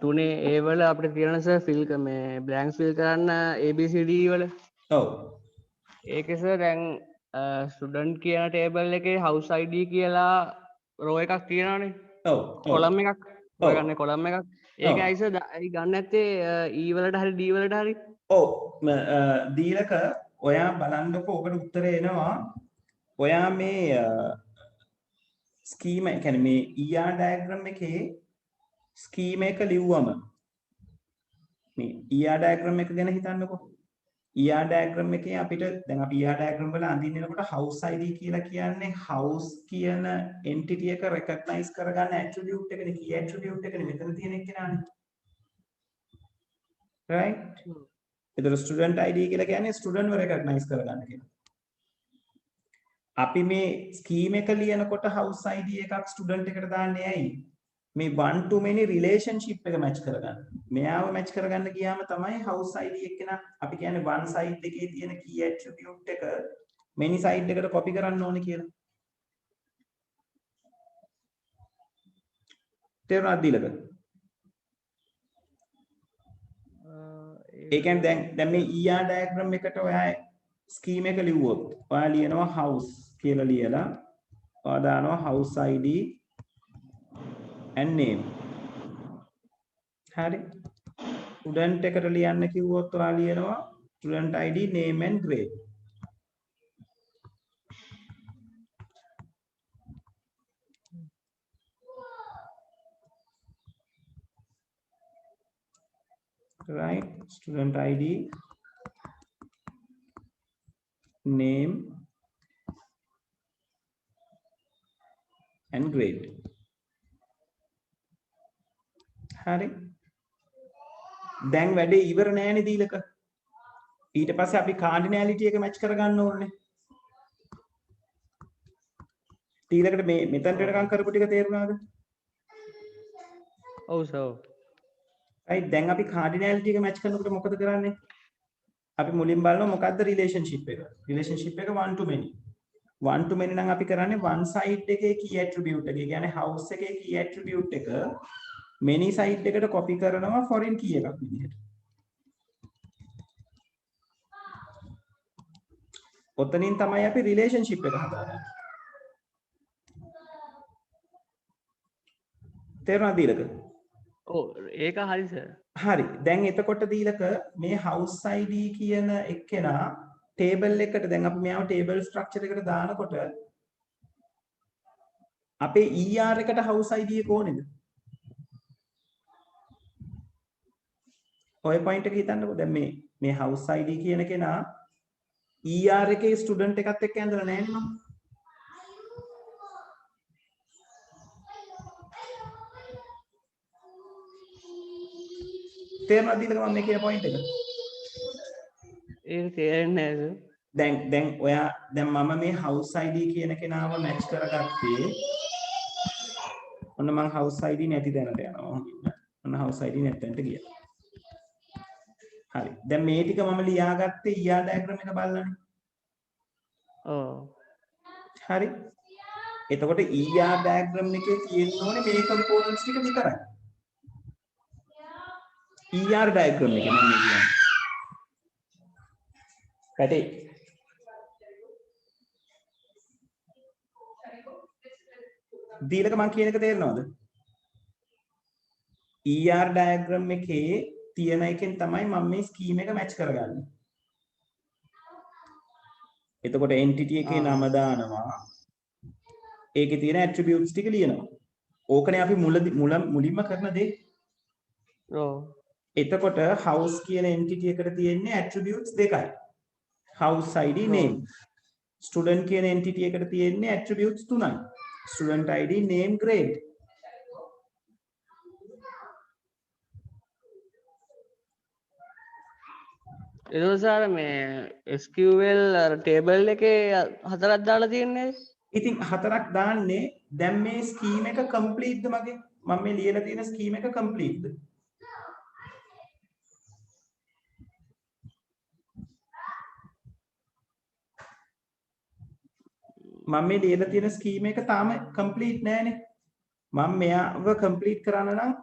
තුනේ ඒ වල අපිට තියෙන සර් ෆිල් මේ බ්ලැන්ක්ස් ෆිල් කරන්න ABCD වල. ඔව්. ඒකේ සර් දැන් ස්ටුඩන්ට් කියන ටේබල් එකේ house ID කියලා row එකක් තියෙනවානේ. ඔව්. කොලම් එකක්. ඔය ගන්න කොලම් එකක්. ඒක ඇයිස ගන්න නැත්තේ E වලට හරි D වලට හරි? ඔව්. දීලක ඔයා බලන්නකෝ ඔකට උත්තරේ එනවා. ඔයා මේ ස්කීම කියන්නේ මේ ER diagram එකේ ස්කීම එක ලිව්වම මේ ER diagram එක ගැන හිතන්නකෝ. ER diagram එකේ අපිට දැන් අපි ER diagram වල අඳින්නකොට house ID කියලා කියන්නේ house කියන entity එක recognize කරගන්න attribute එකනේ, key attribute එකනේ මෙතන තියෙන එක නානේ. right? ඒතර student ID කියලා කියන්නේ student ව recognize කරගන්න කියලා. අපි මේ scheme එක ලියනකොට house ID එකක් student එකට දාන්නේ ඇයි? මේ one to many relationship එක match කරගන්න. මෙයාව match කරගන්න ගියාම තමයි house ID එක්කන අපි කියන්නේ one side එකේ තියෙන key attribute එක many side එකට copy කරන්න ඕනේ කියලා. තේරුණාද දීලක? ඒ කියන්නේ දැන් මේ ER diagram එකට ඔයා scheme එක ලිව්වොත් ඔයා ලියනවා house කියලා ලියලා ඔයා දානවා house ID and name. හරි. student එකට ලියන්න කිව්වොත් ඔයා ලියනවා student ID, name and grade. right? Student ID, name and grade. හරි. දැන් වැඩේ ඉවර නෑනේ දීලක. ඊට පස්සේ අපි කාඩිනැලිටි එක මැච් කරගන්න ඕනේ. ඊළඟට මේ මෙතනට වෙනකම් කරපු ටික තේරුණාද? ඔව් සර්. right දැන් අපි කාඩිනැලිටි එක මැච් කරනකොට මොකද කරන්නේ? අපි මුලින් බලනවා මොකක්ද රිලේෂන්ෂිප් එක. රිලේෂන්ෂිප් එක one to many. one to many නම් අපි කරන්නේ one side එකේ key attribute එක. ඒ කියන්නේ house එකේ key attribute එක many side එකට copy කරනවා foreign key එකක් විදිහට. ඔතනින් තමයි අපි රිලේෂන්ෂිප් එක හදාගන්නේ. තේරුණාද දීලක? ඔව් ඒක හරි සර්. හරි. දැන් එතකොට දීලක මේ house ID කියන එක්කෙනා table එකට දැන් අපි මෙයාව table structure එකට දානකොට අපේ ER එකට house ID එක ඕනේද? ඔය point එක හිතන්නකෝ. දැන් මේ house ID කියන කෙනා ER එකේ student එකත් එක්ක ඇඳලා නැහැ නේ මම. තේරුණාද දීලක මම මේ කියන point එක? ඒක තේරෙන්නේ නැහැ සර්. දැන් ඔයා දැන් මම මේ house ID කියන කෙනාව match කරගත්තේ ඔන්න මං house ID නැති තැනට යනවා. ඔන්න house ID නැති තැනට ගියා. හරි. දැන් මේ ටික මම ලියාගත්තේ ER diagram එක බලලානේ. ඔව්. හරි. එතකොට ER diagram එකේ තියෙන්න ඕනේ මේ components ටික විතරයි. ER diagram එක මම කියන්නේ. පැටේ. දීලක මං කියන එක තේරෙනවද? ER diagram එකේ තියෙන එකෙන් තමයි මම මේ scheme එක match කරගන්නේ. එතකොට entity එකේ නම දානවා. ඒකේ තියෙන attributes ටික ලියනවා. ඕකනේ අපි මුලින්ම කරන දේ. ඔව්. එතකොට house කියන entity එකට තියෙන්නේ attributes දෙකයි. house ID name. student කියන entity එකට තියෙන්නේ attributes තුනයි. student ID name grade. ඒක සර් මේ SQL table එකේ හතරක් දාලා තියෙන්නේ. ඉතින් හතරක් දාන්නේ දැන් මේ scheme එක complete ද මගේ? මම මේ ලියලා තියෙන scheme එක complete ද? මම මේ ලියලා තියෙන scheme එක තාම complete නෑනේ. මම මෙයාව complete කරන්න නම්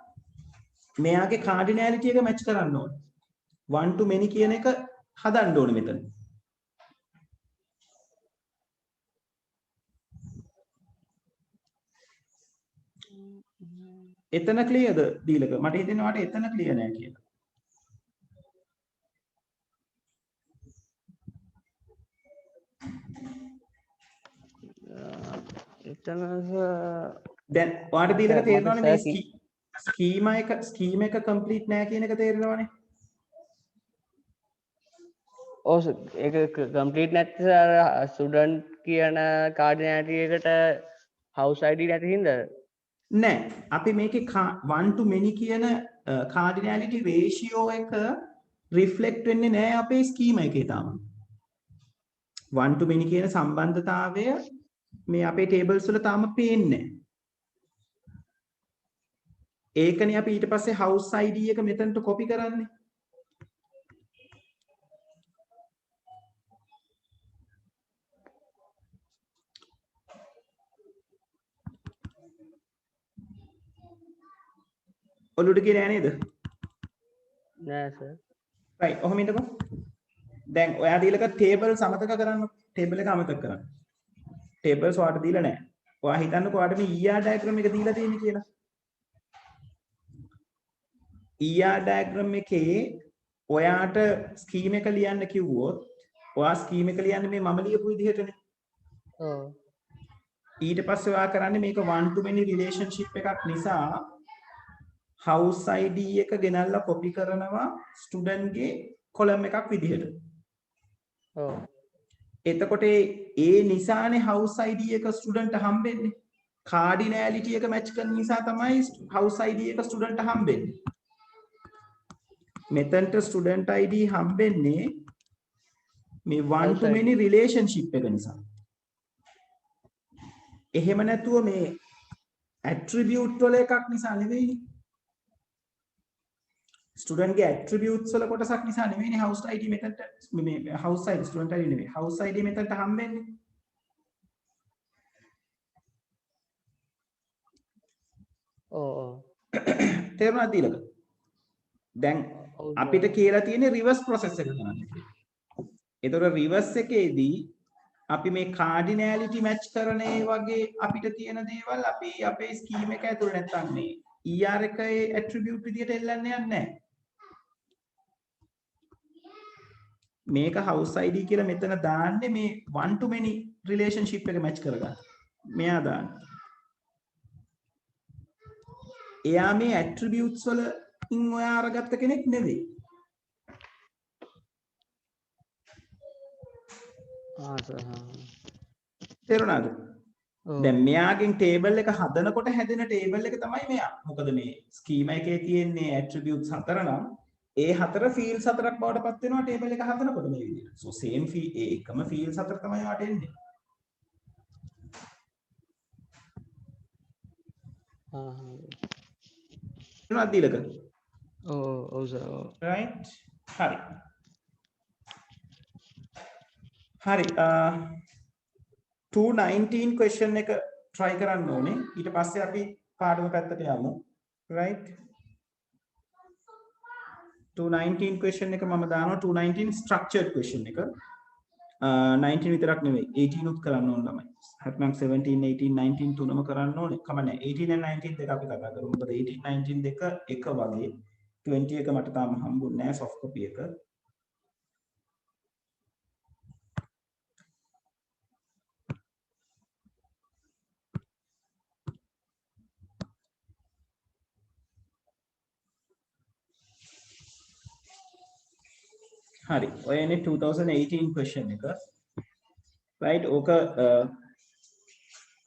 මෙයාගේ cardinality එක match කරන්න ඕනේ. one to many කියන එක හදන්න ඕනේ මෙතන. එතන clearද දීලක? මට හිතෙනවා මට එතන clear නෑ කියලා. එතන දැන් ඔයාලට දීලක තේරෙනවනේ මේ scheme එක complete නෑ කියන එක තේරෙනවනේ. ඔව් ඒක complete නැත්නම් සර් student කියන cardinality එකට house ID නැති හින්දා නෑ අපි මේකේ one to many කියන cardinality ratio එක reflect වෙන්නේ නෑ අපේ schema එකේ තාම. one to many කියන සම්බන්ධතාවය මේ අපේ tables වල තාම පේන්නේ නෑ. ඒකනේ අපි ඊට පස්සේ house ID එක මෙතනට copy කරන්නේ. ඔලුට ගියේ නෑ නේද? නෑ සර්. right ඔහොම ඉන්නකෝ. දැන් ඔයා දීලක table සමතක කරන්න. table එක අමතක කරන්න. tables ඔයාට දීලා නෑ. ඔයා හිතන්නකෝ ඔයාට මේ ER diagram එක දීලා තියෙන්නේ කියලා. ER diagram එකේ ඔයාට scheme එක ලියන්න කිව්වොත් ඔයා scheme එක ලියන්නේ මේ මම ලියපු විදිහටනේ. ඔව්. ඊට පස්සේ ඔයා කරන්නේ මේක one to many relationship එකක් නිසා house ID එක ගෙනල්ලා copy කරනවා student ගේ column එකක් විදිහට. ඔව්. එතකොට ඒ නිසානේ house ID එක student හම්බෙන්නේ. cardinality එක match කරන නිසා තමයි house ID එක student හම්බෙන්නේ. මෙතනට student ID හම්බෙන්නේ මේ one to many relationship එක නිසා. එහෙම නැතුව මේ ඇට්‍රිබියුට් වල එකක් නිසා නෙවෙයිනේ. ස්ටුඩන්ට් ගේ ඇට්‍රිබියුට්ස් වල කොටසක් නිසා නෙවෙයිනේ house id මෙතනට මේ house id ස්ටුඩන්ට් id නෙවෙයි house id මෙතනට හම්බෙන්නේ. ඕ තේරුණාද ඊළඟ? දැන් අපිට කියලා තියෙන්නේ රිවර්ස් ප්‍රොසෙස් එක කරන්න කියලා. ඒතකොට රිවර්ස් එකේදී අපි මේ කාඩිනැලිටි මැච් කරන ඒ වගේ අපිට තියෙන දේවල් අපි අපේ ස්කීම් එක ඇතුළේ නැත්තම් මේ ER එකේ ඇට්‍රිබියුට් විදියට එල්ලන්න යන්නේ නැහැ. මේක house id කියලා මෙතන දාන්නේ මේ one to many relationship එක මැච් කරගන්න. මෙයා දාන්නේ. එයා මේ ඇට්‍රිබියුට්ස් වලින් ඔයා අරගත්ත කෙනෙක් නෙවෙයි. තේරුණාද? දැන් මෙයාගෙන් ටේබල් එක හදනකොට හැදෙන ටේබල් එක තමයි මෙයා. මොකද මේ ස්කීමා එකේ තියෙන්නේ ඇට්‍රිබියුට්ස් 4 නම් ඒ 4 ෆීල්ඩ්ස් 4ක් බවට පත් වෙනවා ටේබල් එක හදනකොට මේ විදිහට. සෝ සේම් එකම ෆීල්ඩ්ස් 4 තමයි වාට එන්නේ. තේරුණාද ඊළඟ? ඔව් සර්. right හරි. හරි 219 question එක try කරන්න ඕනේ. ඊට පස්සේ අපි පාඩම පැත්තට යමු. right 219 question එක මම දානවා 219 structured question එක. 19 විතරක් නෙවෙයි 18 උත් කරන්න ඕන ළමයි. හරිනම් 17 18 19 තුනම කරන්න ඕනේ. කමන්නේ 18 and 19 දෙක අපි කතා කරමු. මොකද 18 19 දෙක එක වගේ 20 එක මට තාම හම්බුනේ නැහැ soft copy එක. හරි ඔය එන්නේ 2018 question එක right ඕක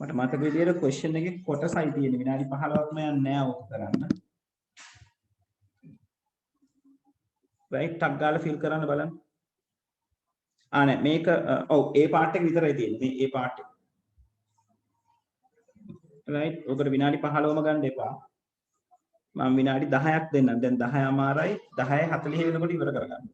මට මතක විදියට question එකේ කොටසයි තියෙන්නේ විනාඩි 15ක්ම යන්නේ නැහැ ඕක කරන්න right ටක් ගාලා fill කරන්න බලන්න නෑ මේක ඔව් ඒ part එක විතරයි තියෙන්නේ මේ ඒ part එක right ඕකට විනාඩි 15ම ගන්න එපා මම විනාඩි 10ක් දෙන්නම් දැන් 10 අමාරයි 10:40 වෙනකොට ඉවර කරගන්න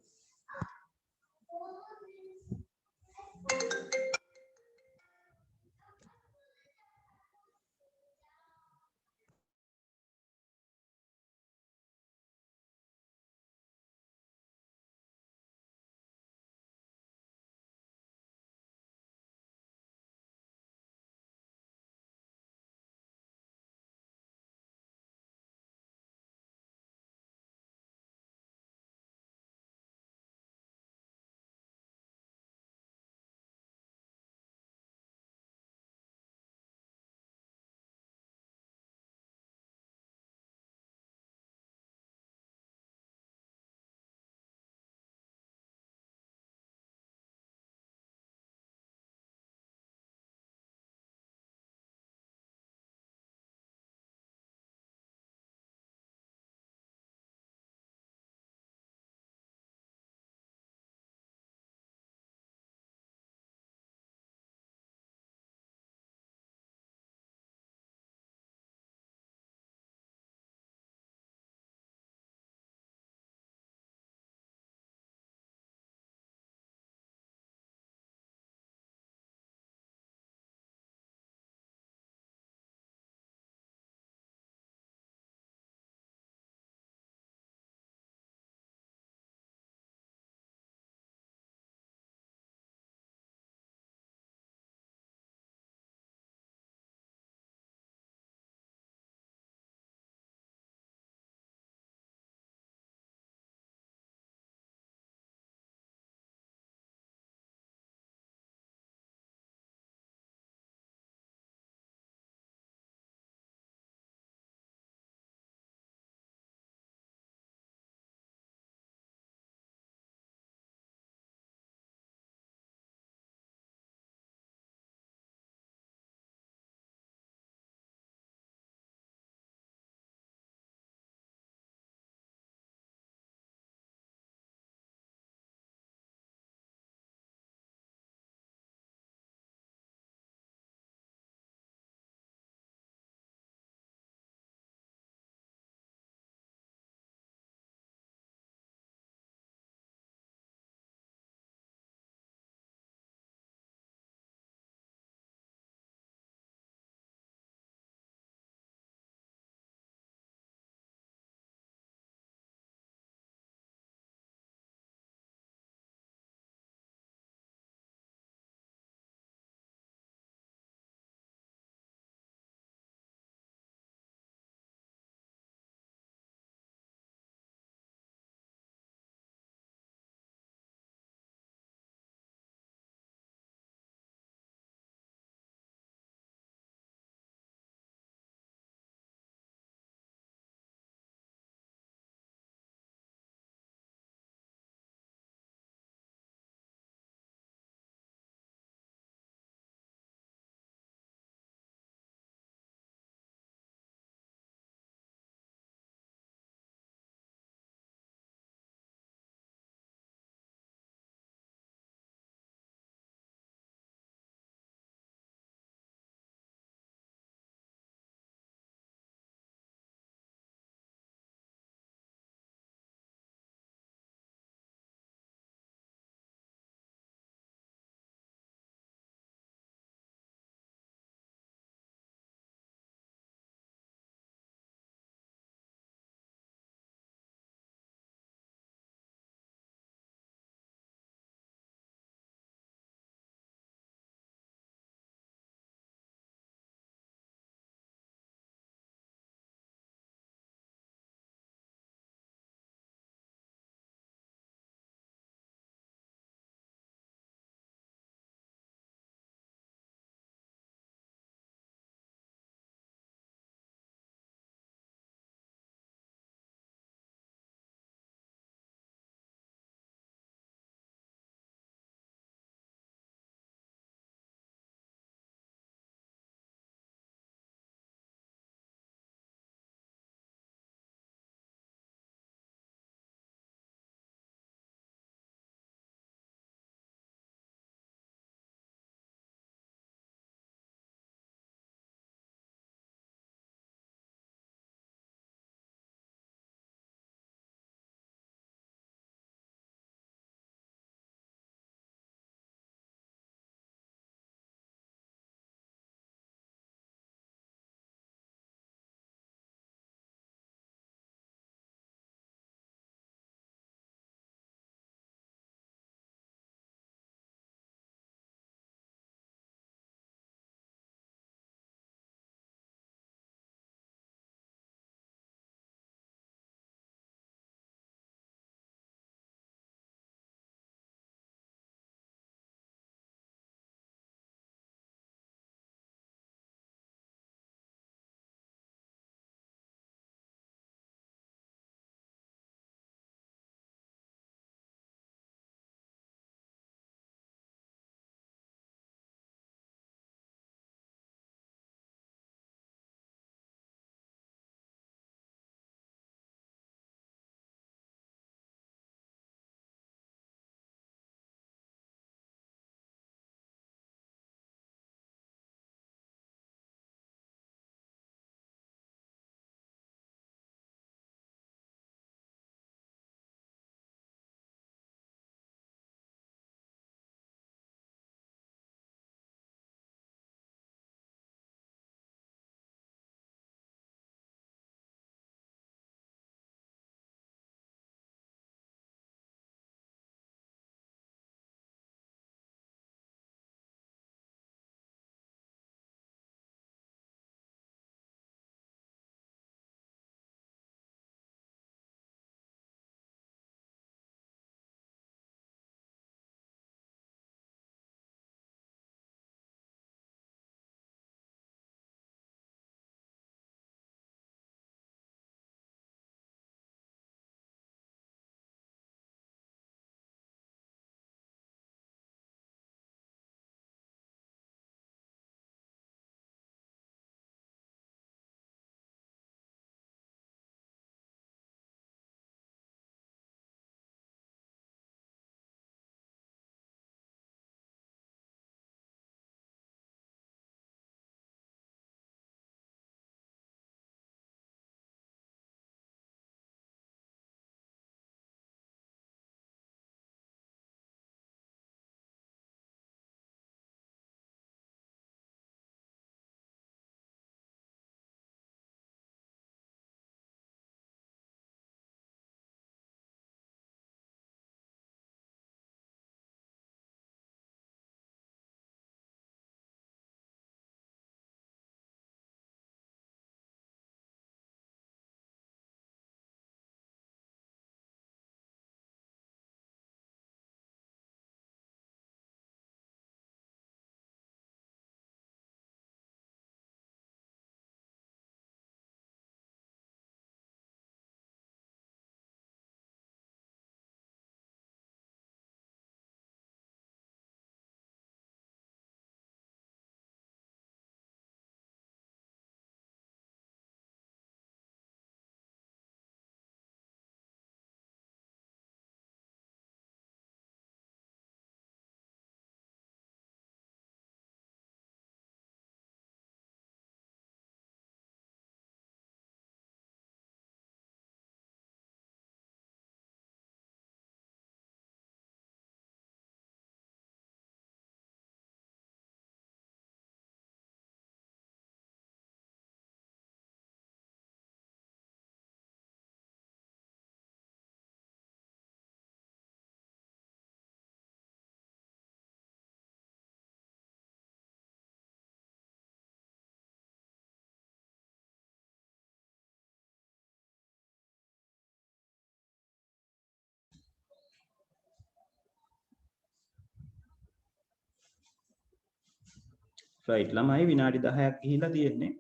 right ළමයි විනාඩි 10ක් ගිහිලා තියෙන්නේ.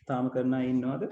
තාම කරන අය ඉන්නවද?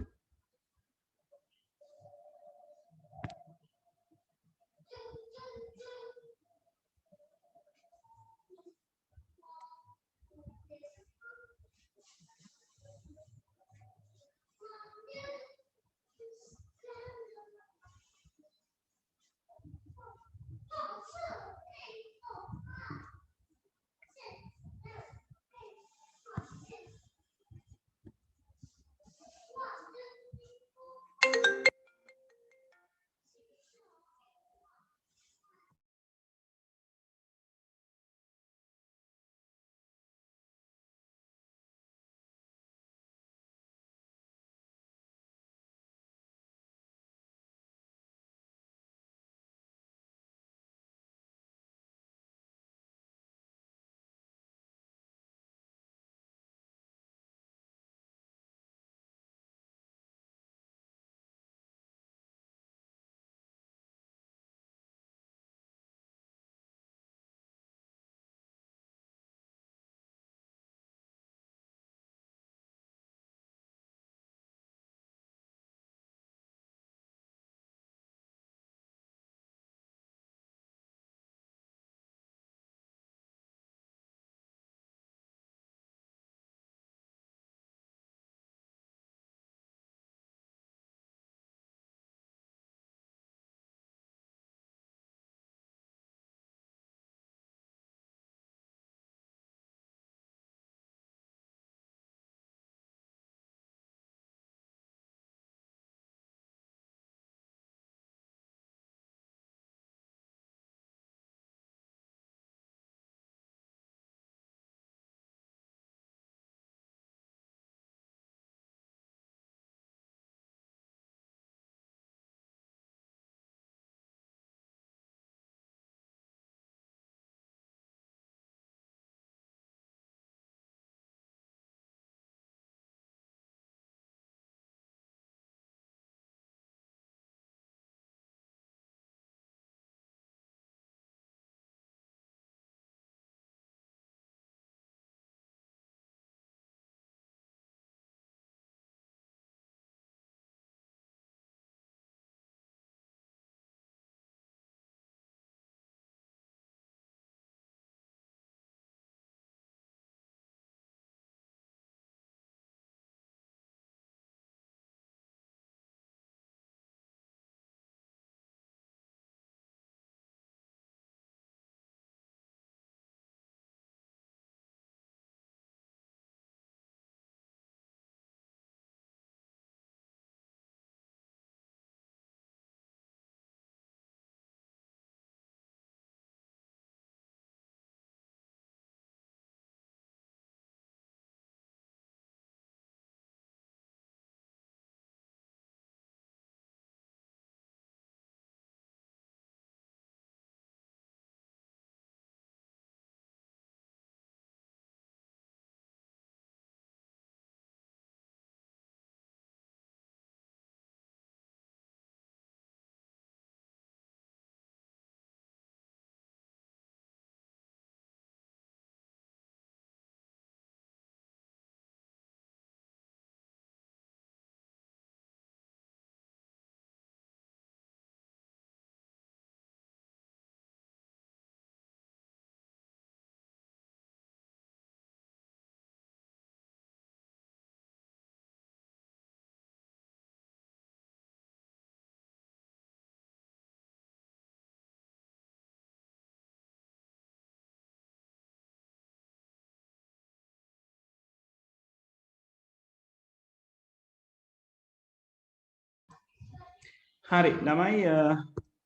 හරි ළමයි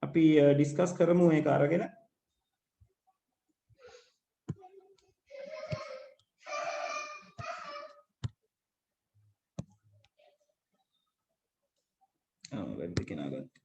අපි ඩිස්කස් කරමු ඒක අරගෙන. වැඩි කෙනා ගත්තා.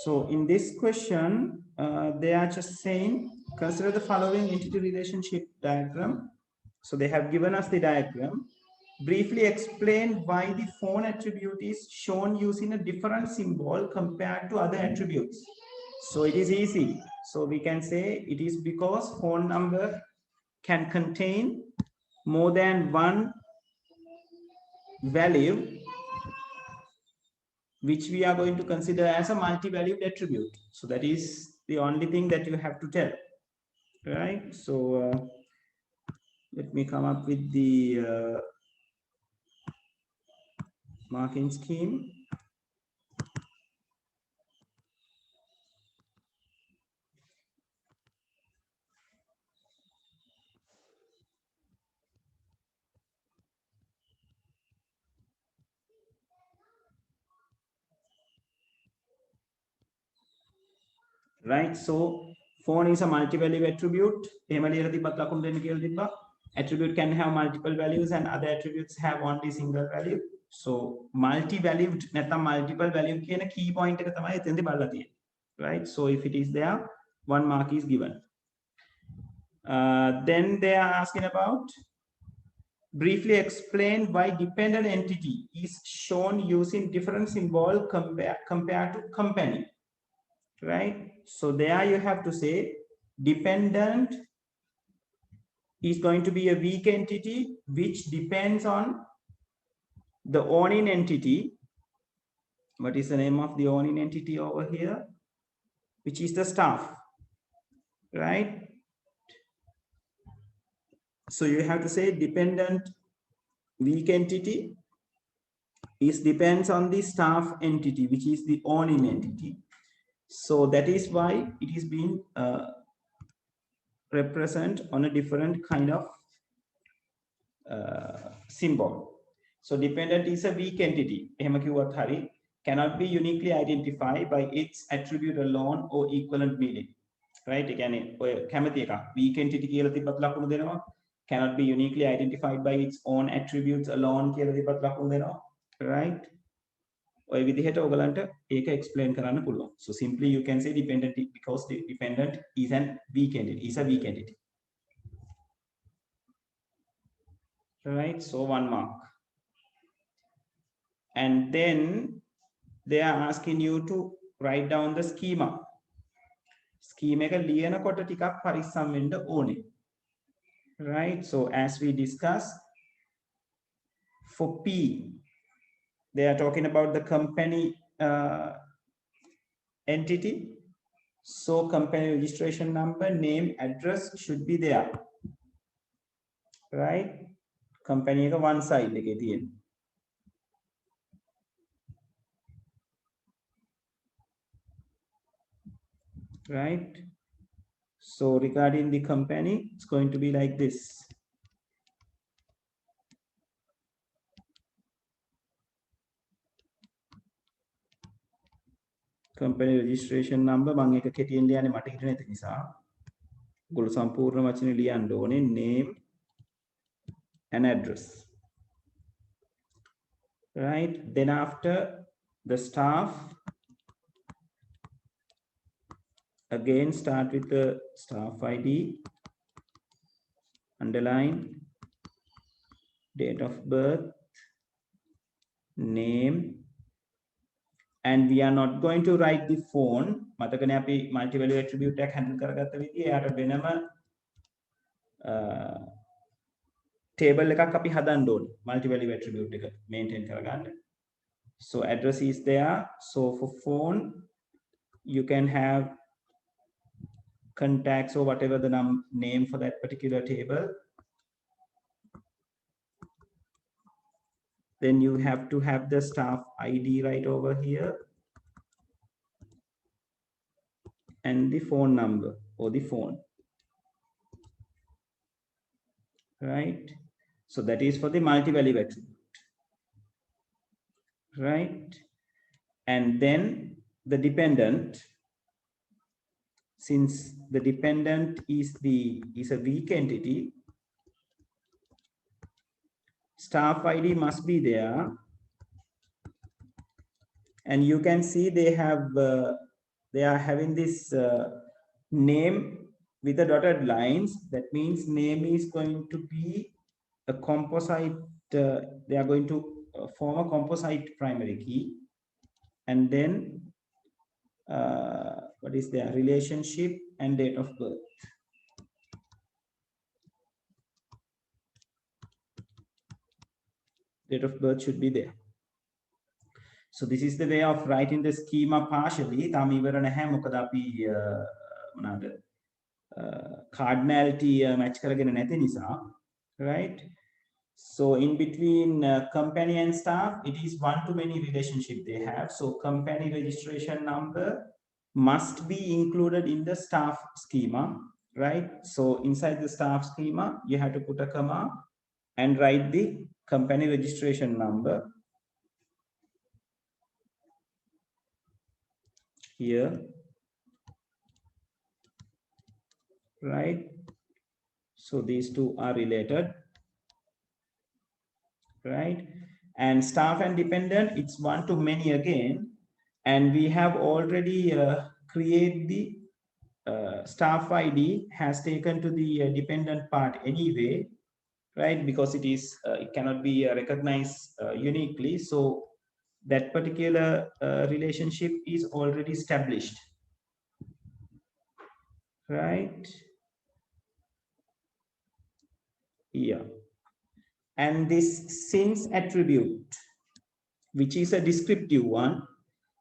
So in this question, they are just saying, consider the following entity relationship diagram. So they have given us the diagram. Briefly explain why the phone attribute is shown using a different symbol compared to other attributes. So it is easy. So we can say it is because phone number can contain more than one value, which we are going to consider as a multi-valued attribute. So that is the only thing that you have to tell, right? So let me come up with the marking scheme. Right, so phone is a multi-value attribute. Attribute can have multiple values and other attributes have only single value. So multi-valued, multiple value කියන key point එක තමයි එතෙන්දී බලලා තියෙන්නේ. Right, so if it is there, 1 mark is given. Then they are asking about, briefly explain why dependent entity is shown using different symbol compared to company. Right, so there you have to say dependent is going to be a weak entity which depends on the owning entity. What is the name of the owning entity over here? Which is the staff, right? So you have to say dependent weak entity is depends on the staff entity, which is the owning entity. So that is why it is being represent on a different kind of symbol. So dependent is a weak entity. Cannot be uniquely identified by its attribute alone or equivalent meaning. Right? Again, weak entity cannot be uniquely identified by its own attributes alone. Right? ඔය විදිහට ඔයගලන්ට ඒක explain කරන්න පුළුවන්. So simply you can say dependent because the dependent is a weak entity. Right, so 1 mark. And then they are asking you to write down the schema. Schema එක ලියනකොට ටිකක් පරිස්සම් වෙන්න ඕනේ. Right, so as we discussed, for P, they are talking about the company entity. So company registration number, name, address should be there. Right, company එක one side එකේ තියෙන. Right, so regarding the company, it's going to be like this. Company registration number මම එක කෙටියෙන් ලියන්නේ මට හිතෙන එක නිසා. ඔයගොල්ලෝ සම්පූර්ණ වචනේ ලියන්න ඕනේ, name and address. Right, then after the staff, again start with the staff ID, underline, date of birth, name, and we are not going to write the phone. මතකනේ අපි multi value attribute එකක් handle කරගත්ත විදිය එයාට වෙනම table එකක් අපි හදන්න ඕනේ multi value attribute එක maintain කරගන්න. So address is there. So for phone you can have contacts or whatever the name for that particular table. Then you have to have the staff ID right over here and the phone number or the phone. Right, so that is for the multi-value attribute. Right, and then the dependent, since the dependent is a weak entity, staff ID must be there. And you can see they are having this name with the dotted lines. That means name is going to be a composite. They are going to form a composite primary key, and then what is their relationship and date of birth. Date of birth should be there. So this is the way of writing the schema partially. Cardinality match karagena nathi nisa, right? So in between company and staff, it is one-to-many relationship they have. So company registration number must be included in the staff schema, right? So inside the staff schema, you have to put a comma and write the company registration number here, right? So these two are related, right? And staff and dependent, it's one-to-many again. And we have already created the staff ID has taken to the dependent part anyway, right? Because it cannot be recognized uniquely. So that particular relationship is already established, right? Yeah. And this since attribute, which is a descriptive one.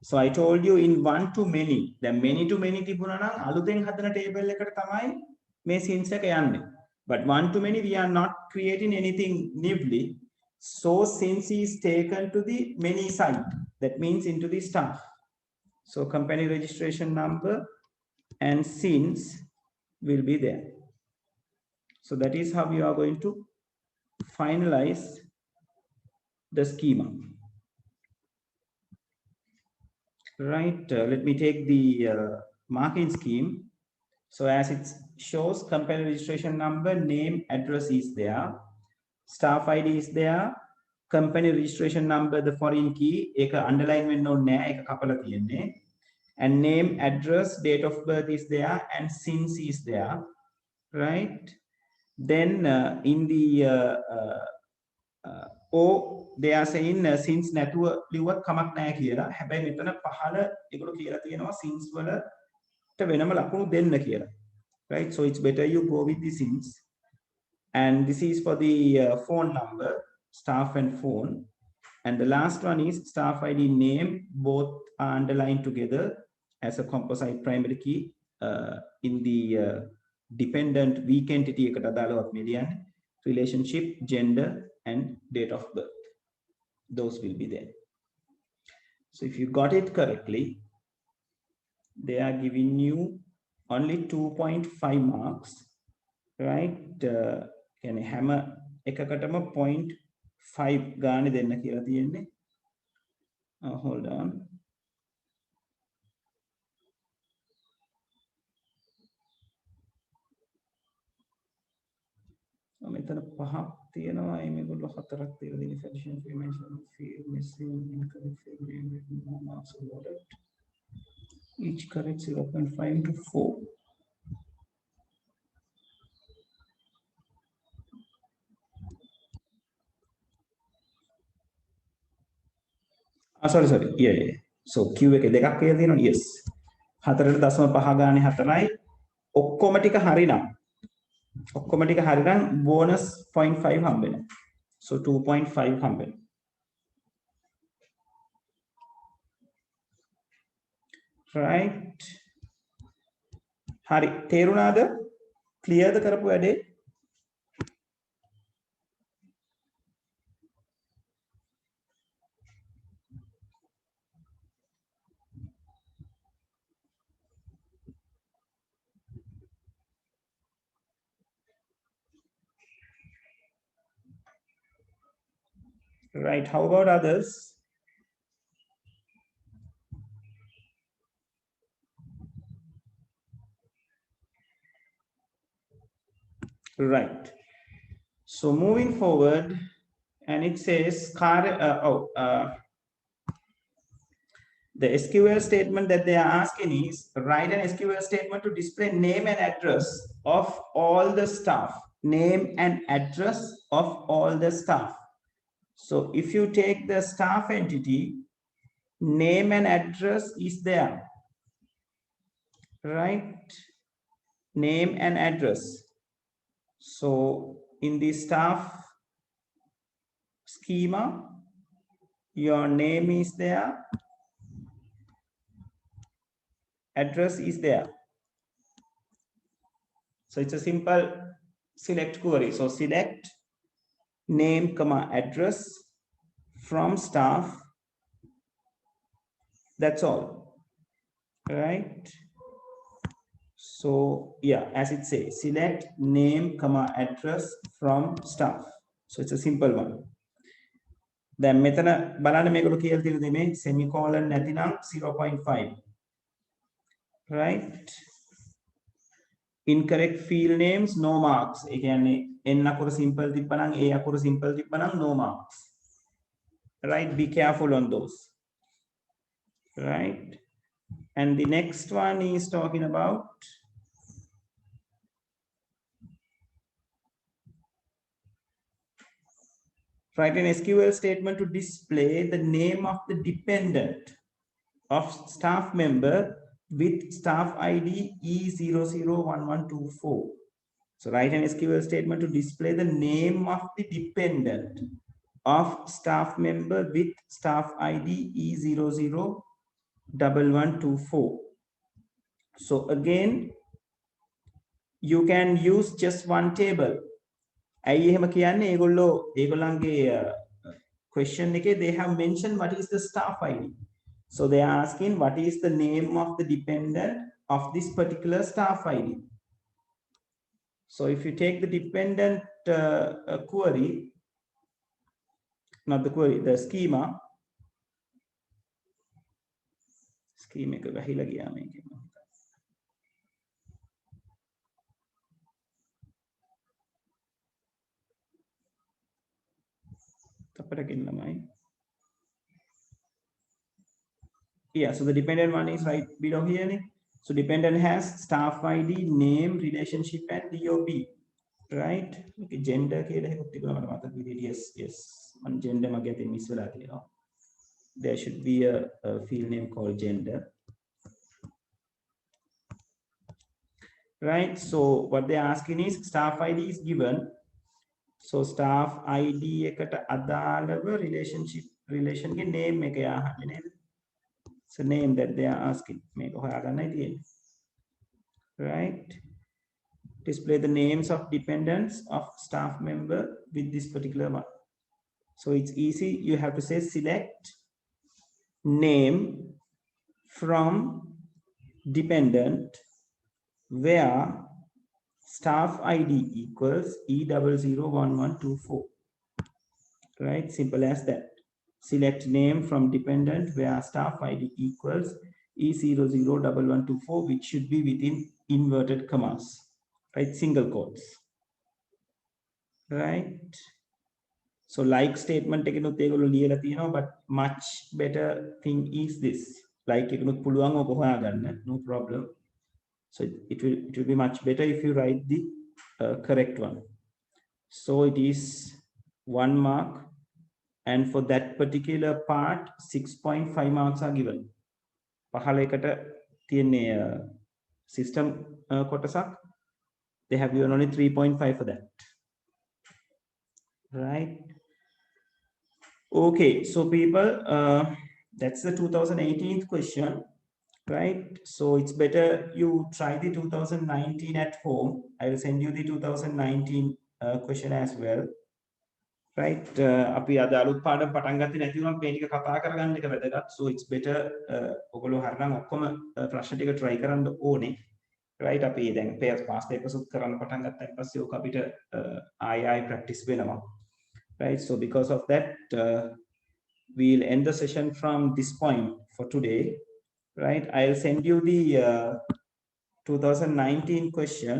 So I told you in one-to-many, the many-to-many තිබුණා නම් අලුතෙන් හදන table එකට තමයි මේ since එක යන්නේ. But one-to-many we are not creating anything newly. So since is taken to the many side, that means into the staff. So company registration number and since will be there. So that is how you are going to finalize the schema. Right, let me take the marking scheme. So as it shows, company registration number, name, address is there. Staff ID is there. Company registration number, the foreign key, eka underline when no ne, eka kapala tiyenne. And name, address, date of birth is there, and since is there, right? Then in the O, they are saying since නැතුව ලිව්වත් කමක් නැහැ කියලා. හැබැයි මෙතන පහළ ඒගොල්ලෝ කියලා තියෙනවා since වලට වෙනම ලකුණු දෙන්න කියලා. Right? So it's better you go with the since. And this is for the phone number, staff and phone. And the last one is staff ID name, both are underlined together as a composite primary key in the dependent weak entity එකට අදාළව අපි relationship, gender, and date of birth. Those will be there. So if you got it correctly, they are giving you only 2.5 marks, right? Can hammer එකකටම 0.5 ගානේ දෙන්න කියලා තියෙන්නේ. Hold on. මෙතන පහක් තියෙනවා මේගොල්ලෝ හතරක් තියලා දෙන sufficient information field missing incorrect field marks awarded, each correct 0.5 to 4. Sorry, yeah. So Q එක දෙකක් කියලා තියෙනවා. Yes, 4.5 ගානේ 4යි. ඔක්කොම ටික හරිනම් bonus 0.5 හම්බෙනවා. So 2.5 හම්බෙනවා. Right. හරි. තේරුණාද? Clear ද කරපු වැඩේ? Right, how about others? Right. So moving forward, and it says the SQL statement that they are asking is write an SQL statement to display name and address of all the staff. Name and address of all the staff. So if you take the staff entity, name and address is there, right? Name and address. So in the staff schema, your name is there, address is there. So it's a simple select query. So select name, comma, address from staff. That's all, right? So yeah, as it says, select name, comma, address from staff. So it's a simple one. Then මෙතන බලන්න මේගොල්ලෝ කියලා තියෙන මේ semicolon නැතිනම් 0.5. Right? Incorrect field names, no marks. ඒ කියන්නේ n අකුර simple තිබ්බනම් a අකුර simple තිබ්බනම් no marks. Right? Be careful on those. Right? And the next one is talking about write an SQL statement to display the name of the dependent of staff member with staff ID E001124. So write an SQL statement to display the name of the dependent of staff member with staff ID E001124. So again, you can use just one table. ඇයි එහෙම කියන්නේ ඒගොල්ලන්ගේ question එකේ they have mentioned what is the staff ID. So they are asking what is the name of the dependent of this particular staff ID. So if you take the dependent query, not the query, the schema එක ගහිලා ගියා මේකේ. Yeah, so the dependent one is right below here. So dependent has staff ID, name, relationship, and DOB, right? Okay, gender yes. On gender there should be a field name called gender, right? So what they're asking is staff ID is given. So staff ID එකට අදාළව relation ගේ name එක යහන්නේ නේද? It's a name that they are asking. මේක හොයාගන්නයි තියෙන්නේ. Right? Display the names of dependents of staff member with this particular one. So it's easy. You have to say select name from dependent where staff ID equals E001124. Right? Simple as that. Select name from dependent where staff ID equals E001124, which should be within inverted commas. Right? Single quotes. Right? So like statement එකනොත් ඒගොල්ලෝ ලියලා තියෙනවා, but much better thing is this. Like එකනොත් පුළුවන් ඔබ හොයාගන්න, no problem. So it will be much better if you write the correct one. So it is 1 mark, and for that particular part 6.5 marks are given. පහළ එකට තියෙන්නේ system කොටසක්, they have given only 3.5 for that. Right? Okay, so people, that's the 2018 question. Right? So it's better you try the 2019 at home. I will send you the 2019 question as well. Right? අපි අද අලුත් පාඩම් පටන් ගත්තේ නැති වුණා මේ ටික කතා කරගන්න එක වැදගත්. So it's better ඔයගොල්ලෝ හරිනම් ඔක්කොම ප්‍රශ්න ටික try කරන්න ඕනේ. Right? අපි දැන් past papers උත් කරන්න පටන් ගත්තාන් පස්සේ ඔක අපිට ආයි practice වෙනවා. Right? So because of that, we'll end the session from this point for today. Right? I'll send you the 2019 question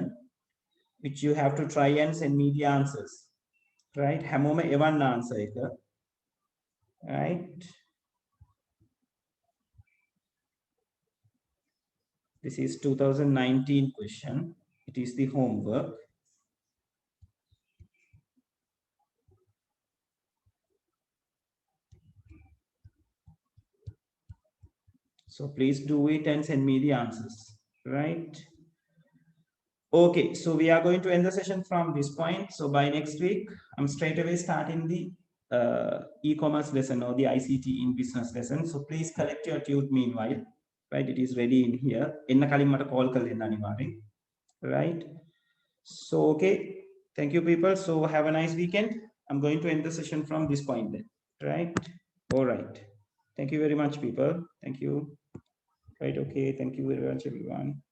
which you have to try and send me the answers. Right? Hamoma evan answer එක. Right? This is 2019 question. It is the homework. So please do it and send me the answers. Right? Okay, so we are going to end the session from this point. So by next week, I'm straight away starting the e-commerce lesson or the ICT in business lesson. So please collect your tute meanwhile. Right? It is ready in here. Enna kalin mata call karala aniwaren. Right? So, okay. Thank you, people. So have a nice weekend. I'm going to end the session from this point then. Right? All right. Thank you very much, people. Thank you. Right. Okay. Thank you very much, everyone.